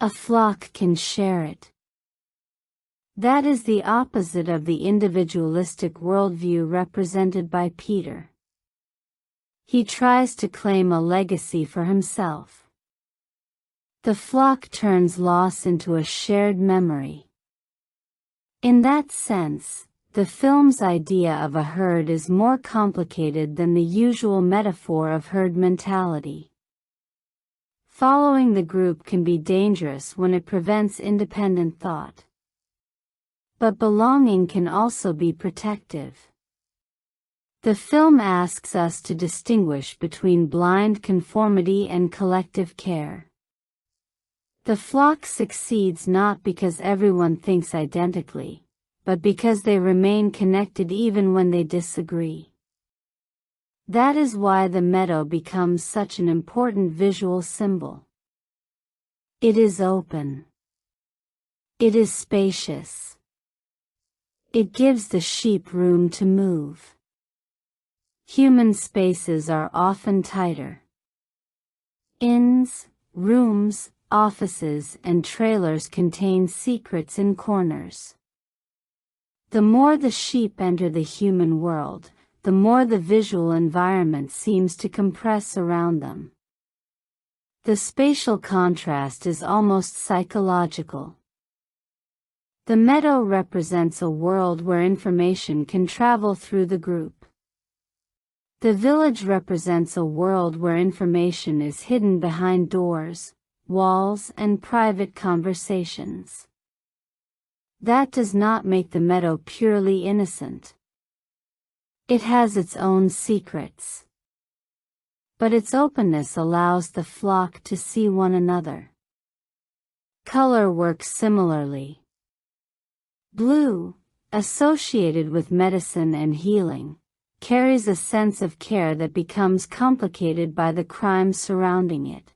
A flock can share it. That is the opposite of the individualistic worldview represented by Peter. He tries to claim a legacy for himself. The flock turns loss into a shared memory. In that sense, the film's idea of a herd is more complicated than the usual metaphor of herd mentality. Following the group can be dangerous when it prevents independent thought. But belonging can also be protective. The film asks us to distinguish between blind conformity and collective care. The flock succeeds not because everyone thinks identically, but because they remain connected even when they disagree. That is why the meadow becomes such an important visual symbol. It is open. It is spacious. It gives the sheep room to move. Human spaces are often tighter. Inns, rooms, offices, and trailers contain secrets in corners. The more the sheep enter the human world, the more the visual environment seems to compress around them. The spatial contrast is almost psychological. The meadow represents a world where information can travel through the group. The village represents a world where information is hidden behind doors, walls, and private conversations. That does not make the meadow purely innocent. It has its own secrets. But its openness allows the flock to see one another. Color works similarly. Blue, associated with medicine and healing, carries a sense of care that becomes complicated by the crime surrounding it.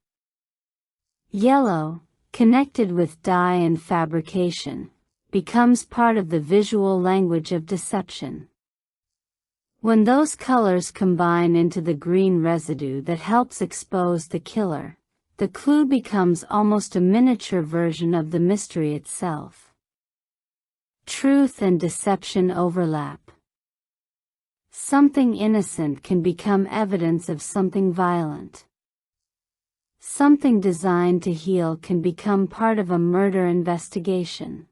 Yellow, connected with dye and fabrication, becomes part of the visual language of deception. When those colors combine into the green residue that helps expose the killer, the clue becomes almost a miniature version of the mystery itself. Truth and deception overlap. Something innocent can become evidence of something violent. Something designed to heal can become part of a murder investigation.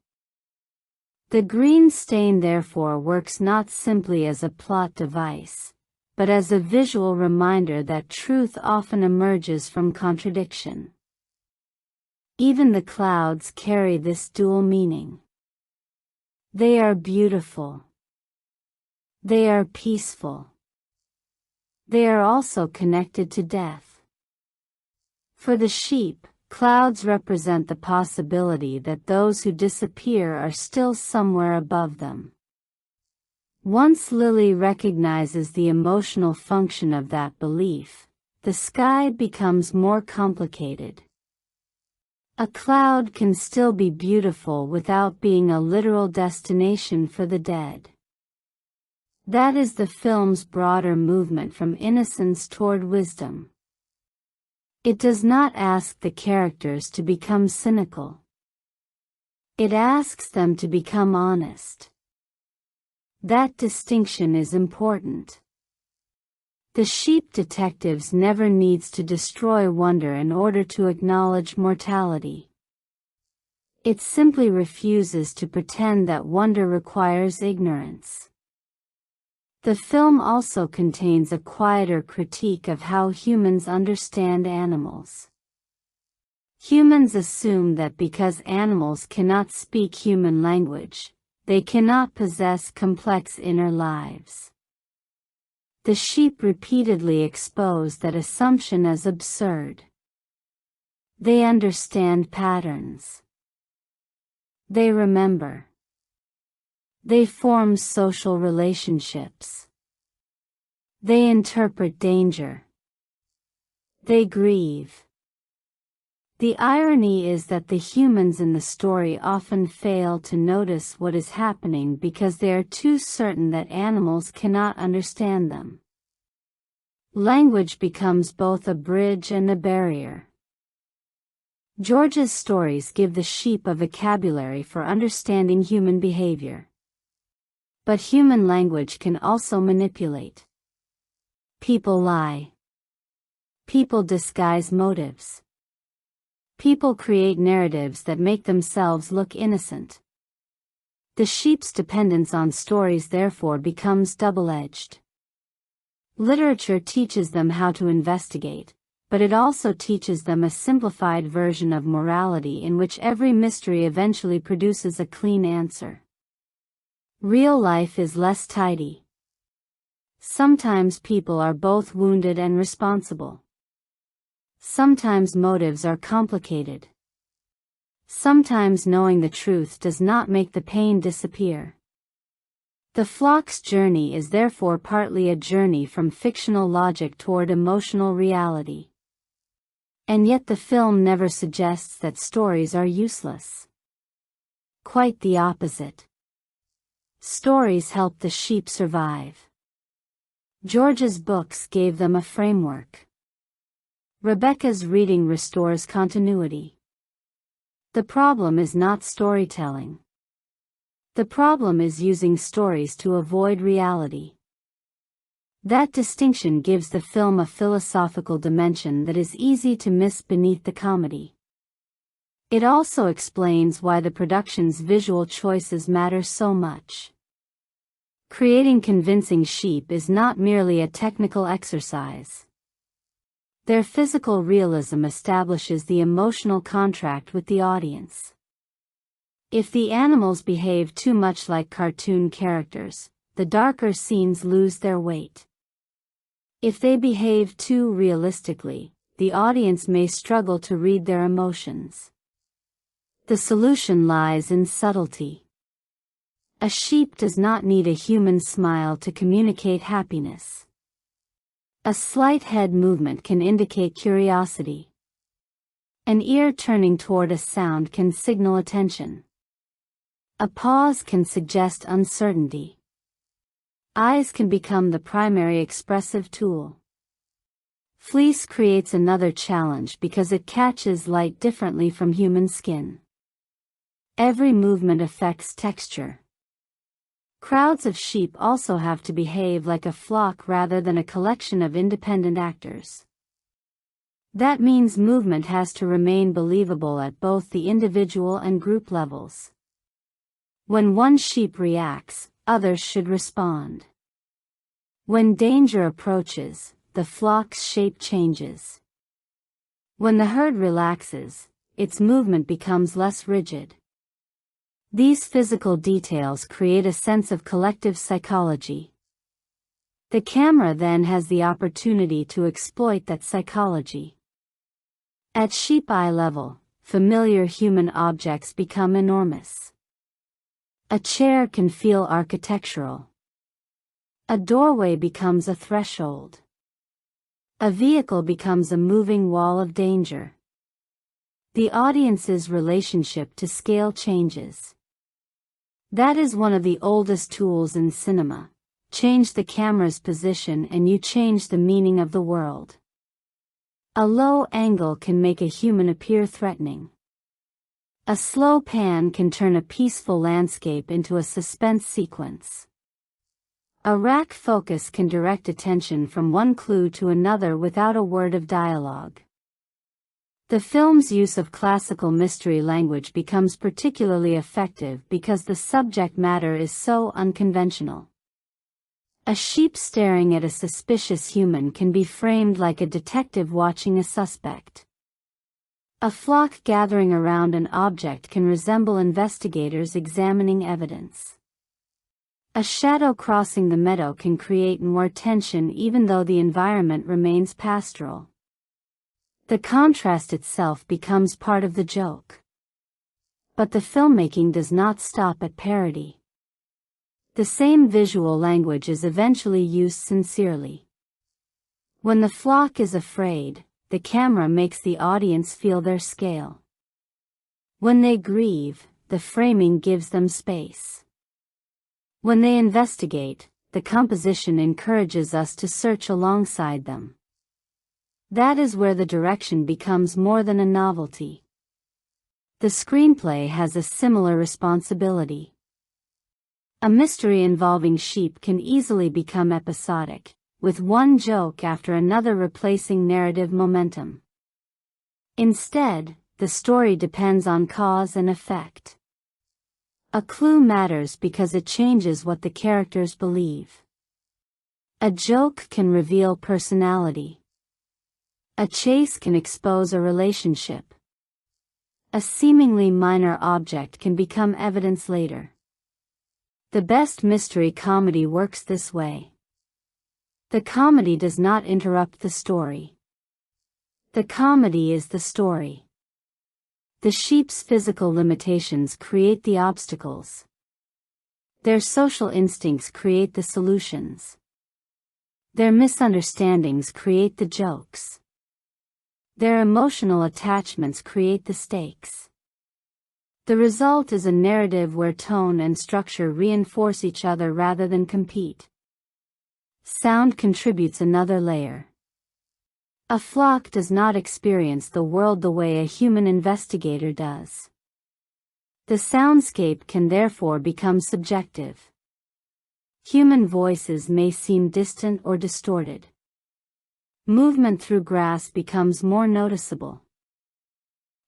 The green stain therefore works not simply as a plot device, but as a visual reminder that truth often emerges from contradiction. Even the clouds carry this dual meaning. They are beautiful. They are peaceful. They are also connected to death. For the sheep, clouds represent the possibility that those who disappear are still somewhere above them. Once Lily recognizes the emotional function of that belief, the sky becomes more complicated. A cloud can still be beautiful without being a literal destination for the dead. That is the film's broader movement from innocence toward wisdom. It does not ask the characters to become cynical. It asks them to become honest. That distinction is important. The sheep detectives never needs to destroy wonder in order to acknowledge mortality. It simply refuses to pretend that wonder requires ignorance. The film also contains a quieter critique of how humans understand animals. Humans assume that because animals cannot speak human language, they cannot possess complex inner lives. The sheep repeatedly expose that assumption as absurd. They understand patterns. They remember. They form social relationships. They interpret danger. They grieve. The irony is that the humans in the story often fail to notice what is happening because they are too certain that animals cannot understand them. Language becomes both a bridge and a barrier. George's stories give the sheep a vocabulary for understanding human behavior. But human language can also manipulate. People lie. People disguise motives. People create narratives that make themselves look innocent. The sheep's dependence on stories therefore becomes double-edged. Literature teaches them how to investigate, but it also teaches them a simplified version of morality in which every mystery eventually produces a clean answer. Real life is less tidy. Sometimes people are both wounded and responsible. Sometimes motives are complicated. Sometimes knowing the truth does not make the pain disappear. The flock's journey is therefore partly a journey from fictional logic toward emotional reality. And yet the film never suggests that stories are useless. Quite the opposite. Stories help the sheep survive. George's books gave them a framework. Rebecca's reading restores continuity. The problem is not storytelling. The problem is using stories to avoid reality. That distinction gives the film a philosophical dimension that is easy to miss beneath the comedy. It also explains why the production's visual choices matter so much. Creating convincing sheep is not merely a technical exercise. Their physical realism establishes the emotional contract with the audience. If the animals behave too much like cartoon characters, the darker scenes lose their weight. If they behave too realistically, the audience may struggle to read their emotions. The solution lies in subtlety. A sheep does not need a human smile to communicate happiness. A slight head movement can indicate curiosity. An ear turning toward a sound can signal attention. A pause can suggest uncertainty. Eyes can become the primary expressive tool. Fleece creates another challenge because it catches light differently from human skin. Every movement affects texture. Crowds of sheep also have to behave like a flock rather than a collection of independent actors. That means movement has to remain believable at both the individual and group levels. When one sheep reacts, others should respond. When danger approaches, the flock's shape changes. When the herd relaxes, its movement becomes less rigid. These physical details create a sense of collective psychology. The camera then has the opportunity to exploit that psychology. At sheep eye level, familiar human objects become enormous. A chair can feel architectural. A doorway becomes a threshold. A vehicle becomes a moving wall of danger. The audience's relationship to scale changes. That is one of the oldest tools in cinema. Change the camera's position and you change the meaning of the world. A low angle can make a human appear threatening. A slow pan can turn a peaceful landscape into a suspense sequence. A rack focus can direct attention from one clue to another without a word of dialogue. The film's use of classical mystery language becomes particularly effective because the subject matter is so unconventional. A sheep staring at a suspicious human can be framed like a detective watching a suspect. A flock gathering around an object can resemble investigators examining evidence. A shadow crossing the meadow can create more tension even though the environment remains pastoral. The contrast itself becomes part of the joke. But the filmmaking does not stop at parody. The same visual language is eventually used sincerely. When the flock is afraid, the camera makes the audience feel their scale. When they grieve, the framing gives them space. When they investigate, the composition encourages us to search alongside them. That is where the direction becomes more than a novelty. The screenplay has a similar responsibility. A mystery involving sheep can easily become episodic, with one joke after another replacing narrative momentum. Instead, the story depends on cause and effect. A clue matters because it changes what the characters believe. A joke can reveal personality. A chase can expose a relationship. A seemingly minor object can become evidence later. The best mystery comedy works this way. The comedy does not interrupt the story. The comedy is the story. The sheep's physical limitations create the obstacles. Their social instincts create the solutions. Their misunderstandings create the jokes. Their emotional attachments create the stakes. The result is a narrative where tone and structure reinforce each other rather than compete. Sound contributes another layer. A flock does not experience the world the way a human investigator does. The soundscape can therefore become subjective. Human voices may seem distant or distorted. Movement through grass becomes more noticeable.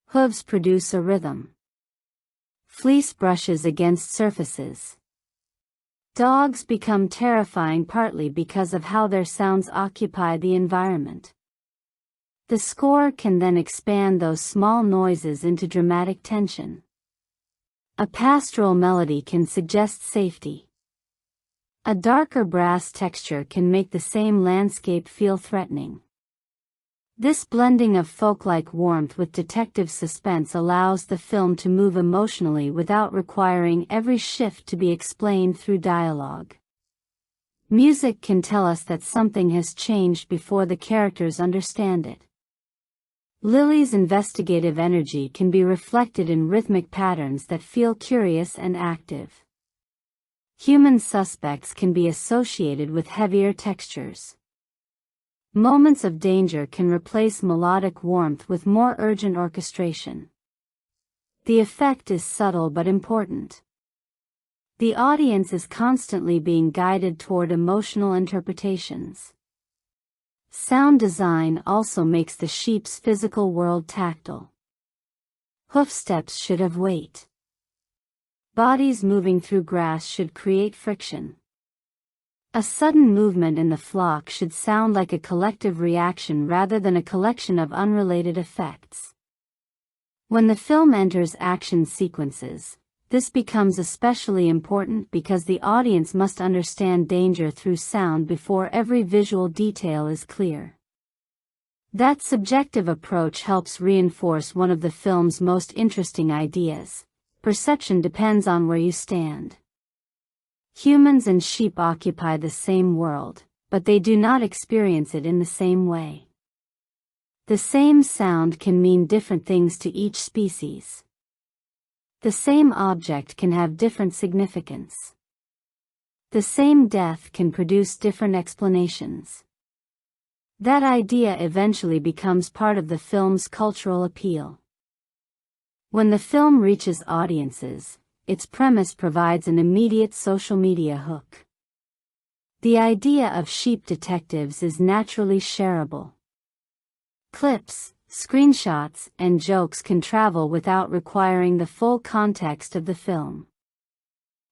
Hooves produce a rhythm. Fleece brushes against surfaces. Dogs become terrifying partly because of how their sounds occupy the environment. The score can then expand those small noises into dramatic tension. A pastoral melody can suggest safety. A darker brass texture can make the same landscape feel threatening. This blending of folk-like warmth with detective suspense allows the film to move emotionally without requiring every shift to be explained through dialogue. Music can tell us that something has changed before the characters understand it. Lily's investigative energy can be reflected in rhythmic patterns that feel curious and active. Human suspects can be associated with heavier textures. Moments of danger can replace melodic warmth with more urgent orchestration. The effect is subtle but important. The audience is constantly being guided toward emotional interpretations. Sound design also makes the sheep's physical world tactile. Hoofsteps should have weight. Bodies moving through grass should create friction. A sudden movement in the flock should sound like a collective reaction rather than a collection of unrelated effects. When the film enters action sequences, this becomes especially important because the audience must understand danger through sound before every visual detail is clear. That subjective approach helps reinforce one of the film's most interesting ideas: perception depends on where you stand. Humans and sheep occupy the same world, but they do not experience it in the same way. The same sound can mean different things to each species. The same object can have different significance. The same death can produce different explanations. That idea eventually becomes part of the film's cultural appeal. When the film reaches audiences, its premise provides an immediate social media hook. The idea of sheep detectives is naturally shareable. Clips, screenshots, and jokes can travel without requiring the full context of the film.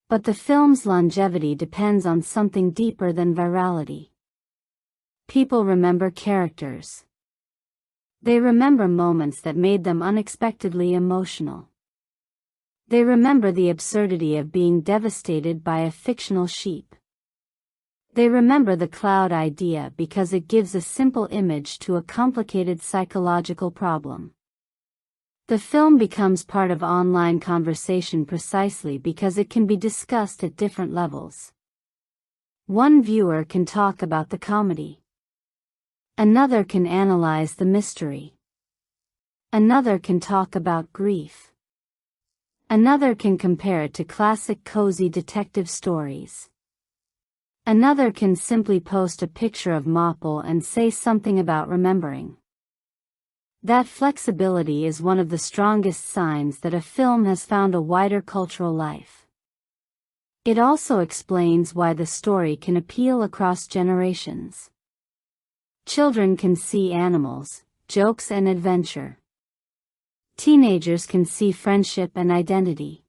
But the film's longevity depends on something deeper than virality. People remember characters. They remember moments that made them unexpectedly emotional. They remember the absurdity of being devastated by a fictional sheep. They remember the cloud idea because it gives a simple image to a complicated psychological problem. The film becomes part of online conversation precisely because it can be discussed at different levels. One viewer can talk about the comedy. Another can analyze the mystery. Another can talk about grief. Another can compare it to classic cozy detective stories. Another can simply post a picture of Mopple and say something about remembering. That flexibility is one of the strongest signs that a film has found a wider cultural life. It also explains why the story can appeal across generations. Children can see animals, jokes and adventure. Teenagers can see friendship and identity.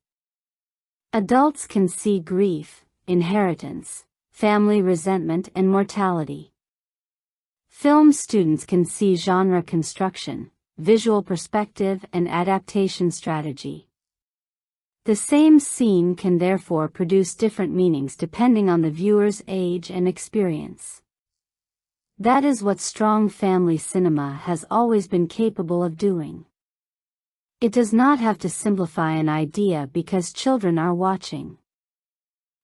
Adults can see grief, inheritance, family resentment and mortality. Film students can see genre construction, visual perspective and adaptation strategy. The same scene can therefore produce different meanings depending on the viewer's age and experience. That is what strong family cinema has always been capable of doing. It does not have to simplify an idea because children are watching.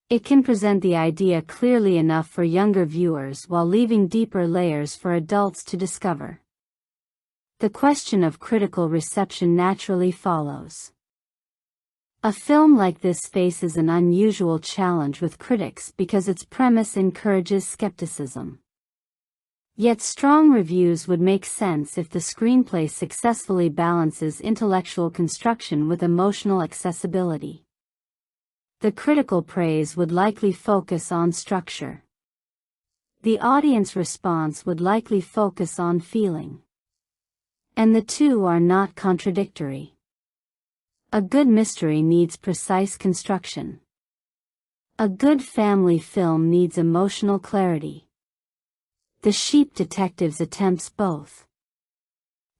It can present the idea clearly enough for younger viewers while leaving deeper layers for adults to discover. The question of critical reception naturally follows. A film like this faces an unusual challenge with critics because its premise encourages skepticism. Yet strong reviews would make sense if the screenplay successfully balances intellectual construction with emotional accessibility. The critical praise would likely focus on structure. The audience response would likely focus on feeling. And the two are not contradictory. A good mystery needs precise construction. A good family film needs emotional clarity. The Sheep Detectives attempts both.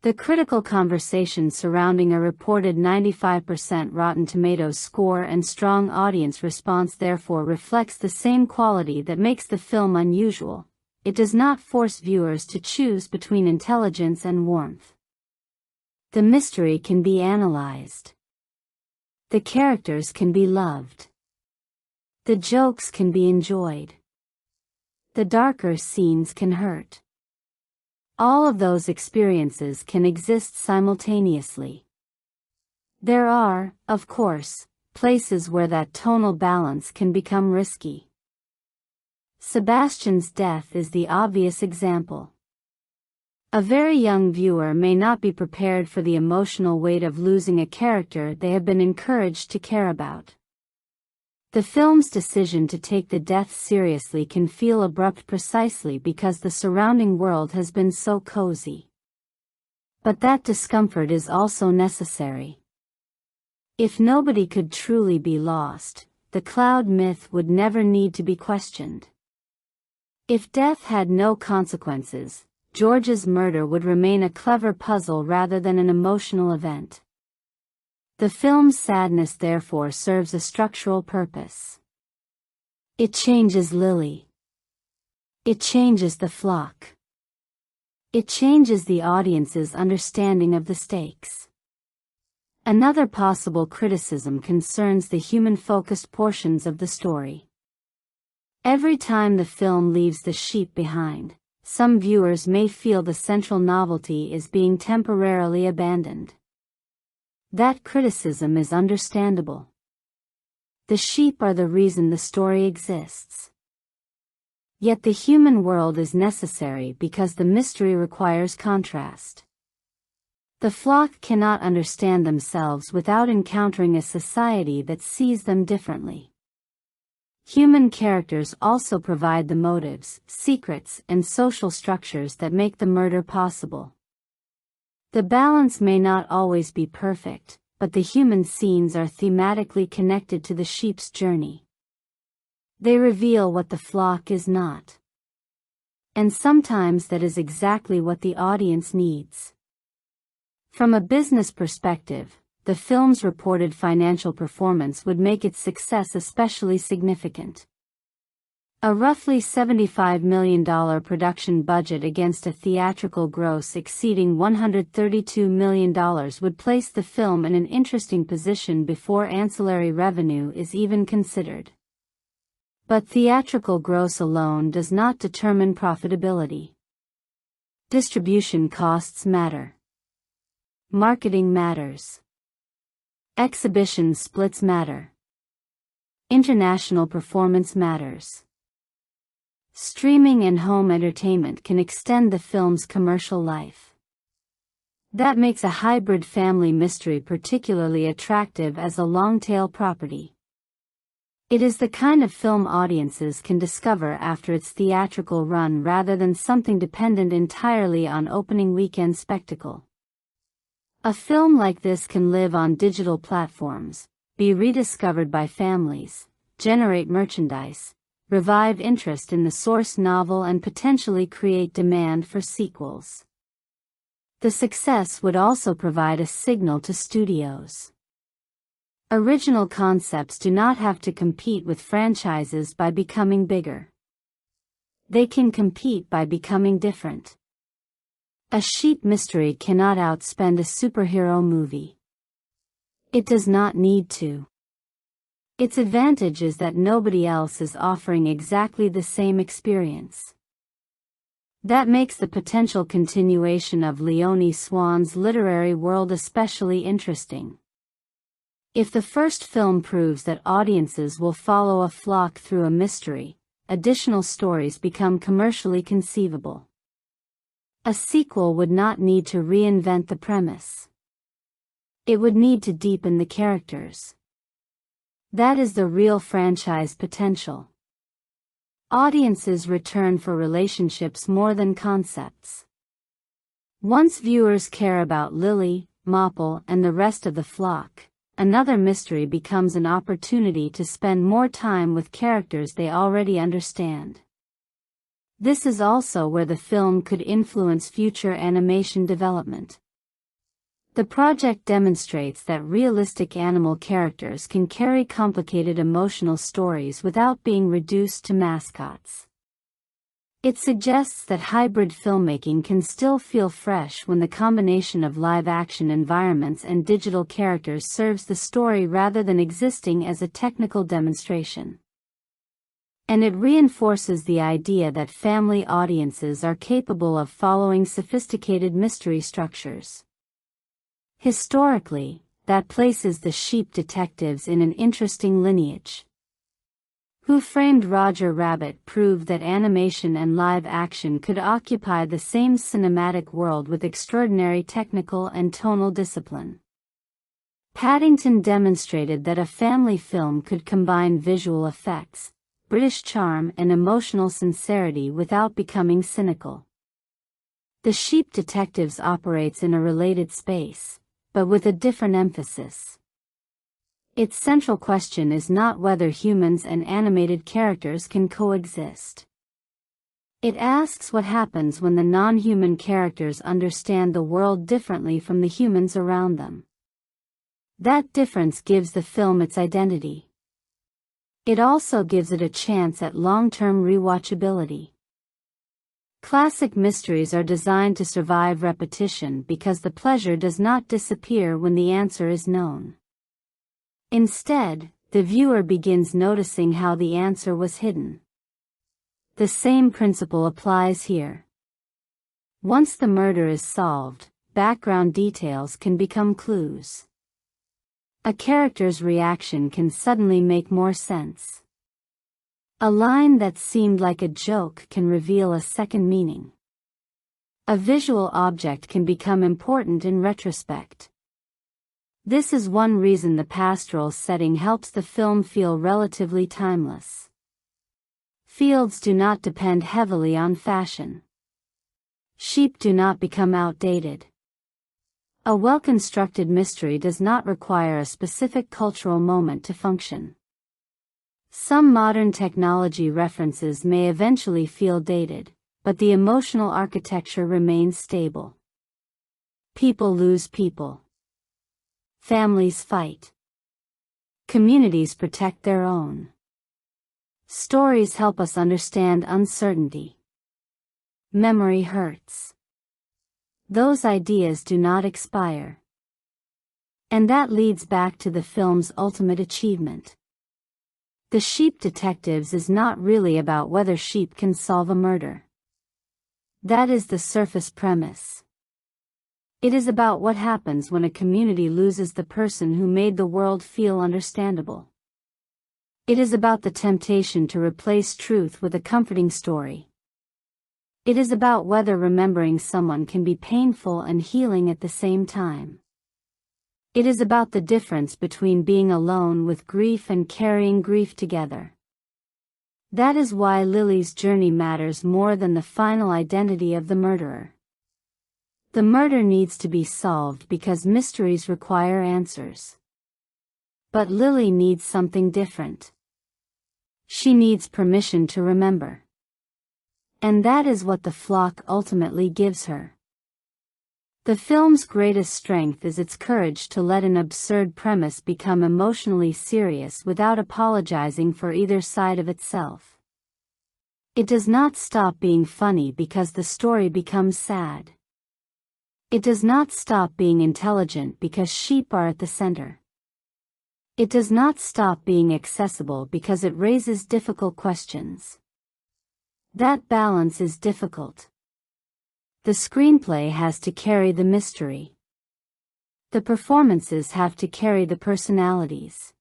The critical conversation surrounding a reported 95% Rotten Tomatoes score and strong audience response therefore reflects the same quality that makes the film unusual. It does not force viewers to choose between intelligence and warmth. The mystery can be analyzed. The characters can be loved. The jokes can be enjoyed. The darker scenes can hurt. All of those experiences can exist simultaneously. There are, of course, places where that tonal balance can become risky. Sebastian's death is the obvious example. A very young viewer may not be prepared for the emotional weight of losing a character they have been encouraged to care about. The film's decision to take the death seriously can feel abrupt precisely because the surrounding world has been so cozy. But that discomfort is also necessary. If nobody could truly be lost, the cloud myth would never need to be questioned. If death had no consequences, George's murder would remain a clever puzzle rather than an emotional event. The film's sadness therefore serves a structural purpose. It changes Lily. It changes the flock. It changes the audience's understanding of the stakes. Another possible criticism concerns the human-focused portions of the story. Every time the film leaves the sheep behind, some viewers may feel the central novelty is being temporarily abandoned. That criticism is understandable. The sheep are the reason the story exists. Yet the human world is necessary because the mystery requires contrast. The flock cannot understand themselves without encountering a society that sees them differently. Human characters also provide the motives, secrets, and social structures that make the murder possible. The balance may not always be perfect, but the human scenes are thematically connected to the sheep's journey. They reveal what the flock is not. And sometimes that is exactly what the audience needs. From a business perspective, the film's reported financial performance would make its success especially significant. A roughly $75 million production budget against a theatrical gross exceeding $132 million would place the film in an interesting position before ancillary revenue is even considered. But theatrical gross alone does not determine profitability. Distribution costs matter. Marketing matters. Exhibition splits matter. International performance matters. Streaming and home entertainment can extend the film's commercial life. That makes a hybrid family mystery particularly attractive as a long-tail property. It is the kind of film audiences can discover after its theatrical run rather than something dependent entirely on opening weekend spectacle. A film like this can live on digital platforms, be rediscovered by families, generate merchandise, revive interest in the source novel and potentially create demand for sequels. The success would also provide a signal to studios. Original concepts do not have to compete with franchises by becoming bigger. They can compete by becoming different. A sheep mystery cannot outspend a superhero movie. It does not need to. Its advantage is that nobody else is offering exactly the same experience. That makes the potential continuation of Leonie Swan's literary world especially interesting. If the first film proves that audiences will follow a flock through a mystery, additional stories become commercially conceivable. A sequel would not need to reinvent the premise. It would need to deepen the characters. That is the real franchise potential. Audiences return for relationships more than concepts. Once viewers care about Lily, Mopple, and the rest of the flock, another mystery becomes an opportunity to spend more time with characters they already understand. This is also where the film could influence future animation development. The project demonstrates that realistic animal characters can carry complicated emotional stories without being reduced to mascots. It suggests that hybrid filmmaking can still feel fresh when the combination of live-action environments and digital characters serves the story rather than existing as a technical demonstration. And it reinforces the idea that family audiences are capable of following sophisticated mystery structures. Historically, that places the Sheep detectives in an interesting lineage. Who Framed Roger Rabbit proved that animation and live action could occupy the same cinematic world with extraordinary technical and tonal discipline. Paddington demonstrated that a family film could combine visual effects, British charm and emotional sincerity without becoming cynical. The Sheep Detectives operates in a related space, but with a different emphasis. Its central question is not whether humans and animated characters can coexist. It asks what happens when the non-human characters understand the world differently from the humans around them. That difference gives the film its identity. It also gives it a chance at long-term rewatchability. Classic mysteries are designed to survive repetition because the pleasure does not disappear when the answer is known. Instead, the viewer begins noticing how the answer was hidden. The same principle applies here. Once the murder is solved, background details can become clues. A character's reaction can suddenly make more sense. A line that seemed like a joke can reveal a second meaning. A visual object can become important in retrospect. This is one reason the pastoral setting helps the film feel relatively timeless. Fields do not depend heavily on fashion. Sheep do not become outdated. A well-constructed mystery does not require a specific cultural moment to function. Some modern technology references may eventually feel dated, but the emotional architecture remains stable. People lose people. Families fight. Communities protect their own. Stories help us understand uncertainty. Memory hurts. Those ideas do not expire. And that leads back to the film's ultimate achievement. The Sheep Detectives is not really about whether sheep can solve a murder. That is the surface premise. It is about what happens when a community loses the person who made the world feel understandable. It is about the temptation to replace truth with a comforting story. It is about whether remembering someone can be painful and healing at the same time. It is about the difference between being alone with grief and carrying grief together. That is why Lily's journey matters more than the final identity of the murderer. The murder needs to be solved because mysteries require answers. But Lily needs something different. She needs permission to remember. And that is what the flock ultimately gives her. The film's greatest strength is its courage to let an absurd premise become emotionally serious without apologizing for either side of itself. It does not stop being funny because the story becomes sad. It does not stop being intelligent because sheep are at the center. It does not stop being accessible because it raises difficult questions. That balance is difficult. The screenplay has to carry the mystery. The performances have to carry the personalities.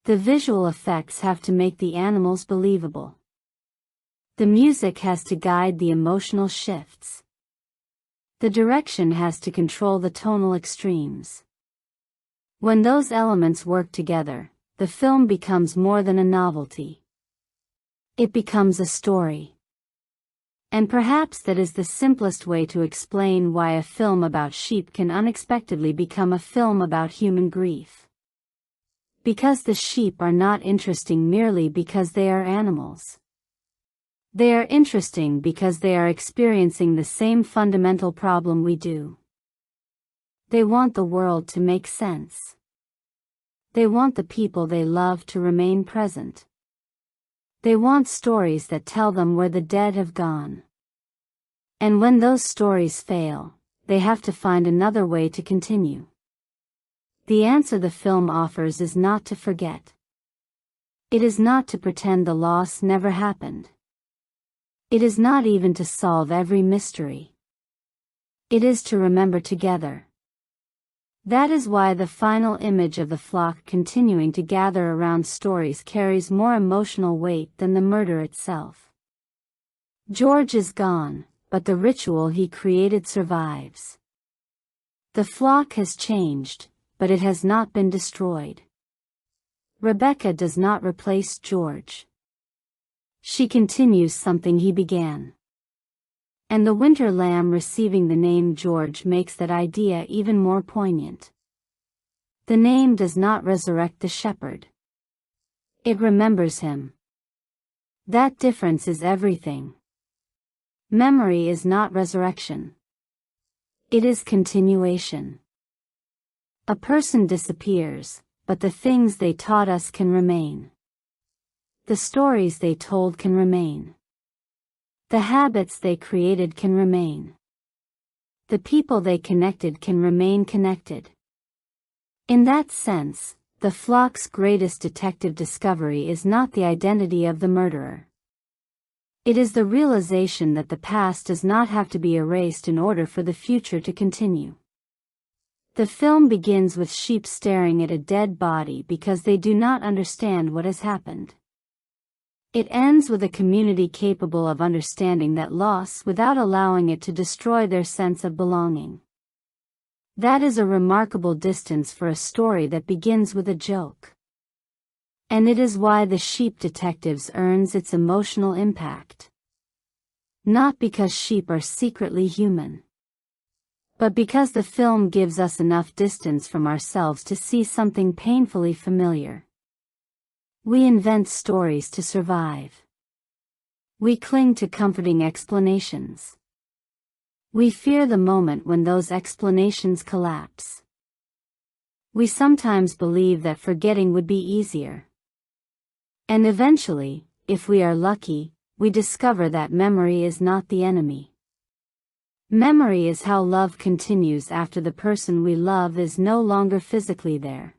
The visual effects have to make the animals believable. The music has to guide the emotional shifts. The direction has to control the tonal extremes. When those elements work together, the film becomes more than a novelty. It becomes a story. And perhaps that is the simplest way to explain why a film about sheep can unexpectedly become a film about human grief. Because the sheep are not interesting merely because they are animals. They are interesting because they are experiencing the same fundamental problem we do. They want the world to make sense. They want the people they love to remain present. They want stories that tell them where the dead have gone. And when those stories fail, they have to find another way to continue. The answer the film offers is not to forget. It is not to pretend the loss never happened. It is not even to solve every mystery. It is to remember together. That is why the final image of the flock continuing to gather around stories carries more emotional weight than the murder itself. George is gone, but the ritual he created survives. The flock has changed, but it has not been destroyed. Rebecca does not replace George. She continues something he began. And the winter lamb receiving the name George makes that idea even more poignant. The name does not resurrect the shepherd. It remembers him. That difference is everything. Memory is not resurrection. It is continuation. A person disappears, but the things they taught us can remain. The stories they told can remain. The habits they created can remain. The people they connected can remain connected. In that sense, the flock's greatest detective discovery is not the identity of the murderer. It is the realization that the past does not have to be erased in order for the future to continue. The film begins with sheep staring at a dead body because they do not understand what has happened. It ends with a community capable of understanding that loss without allowing it to destroy their sense of belonging. That is a remarkable distance for a story that begins with a joke. And it is why The Sheep Detectives earns its emotional impact. Not because sheep are secretly human, but because the film gives us enough distance from ourselves to see something painfully familiar. We invent stories to survive. We cling to comforting explanations. We fear the moment when those explanations collapse. We sometimes believe that forgetting would be easier. And eventually, if we are lucky, we discover that memory is not the enemy. Memory is how love continues after the person we love is no longer physically there.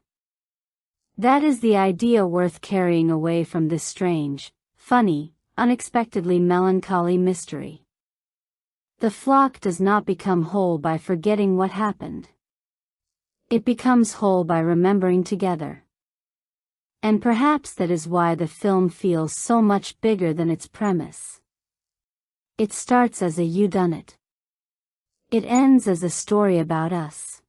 That is the idea worth carrying away from this strange, funny, unexpectedly melancholy mystery. The flock does not become whole by forgetting what happened. It becomes whole by remembering together. And perhaps that is why the film feels so much bigger than its premise. It starts as a whodunit. It ends as a story about us.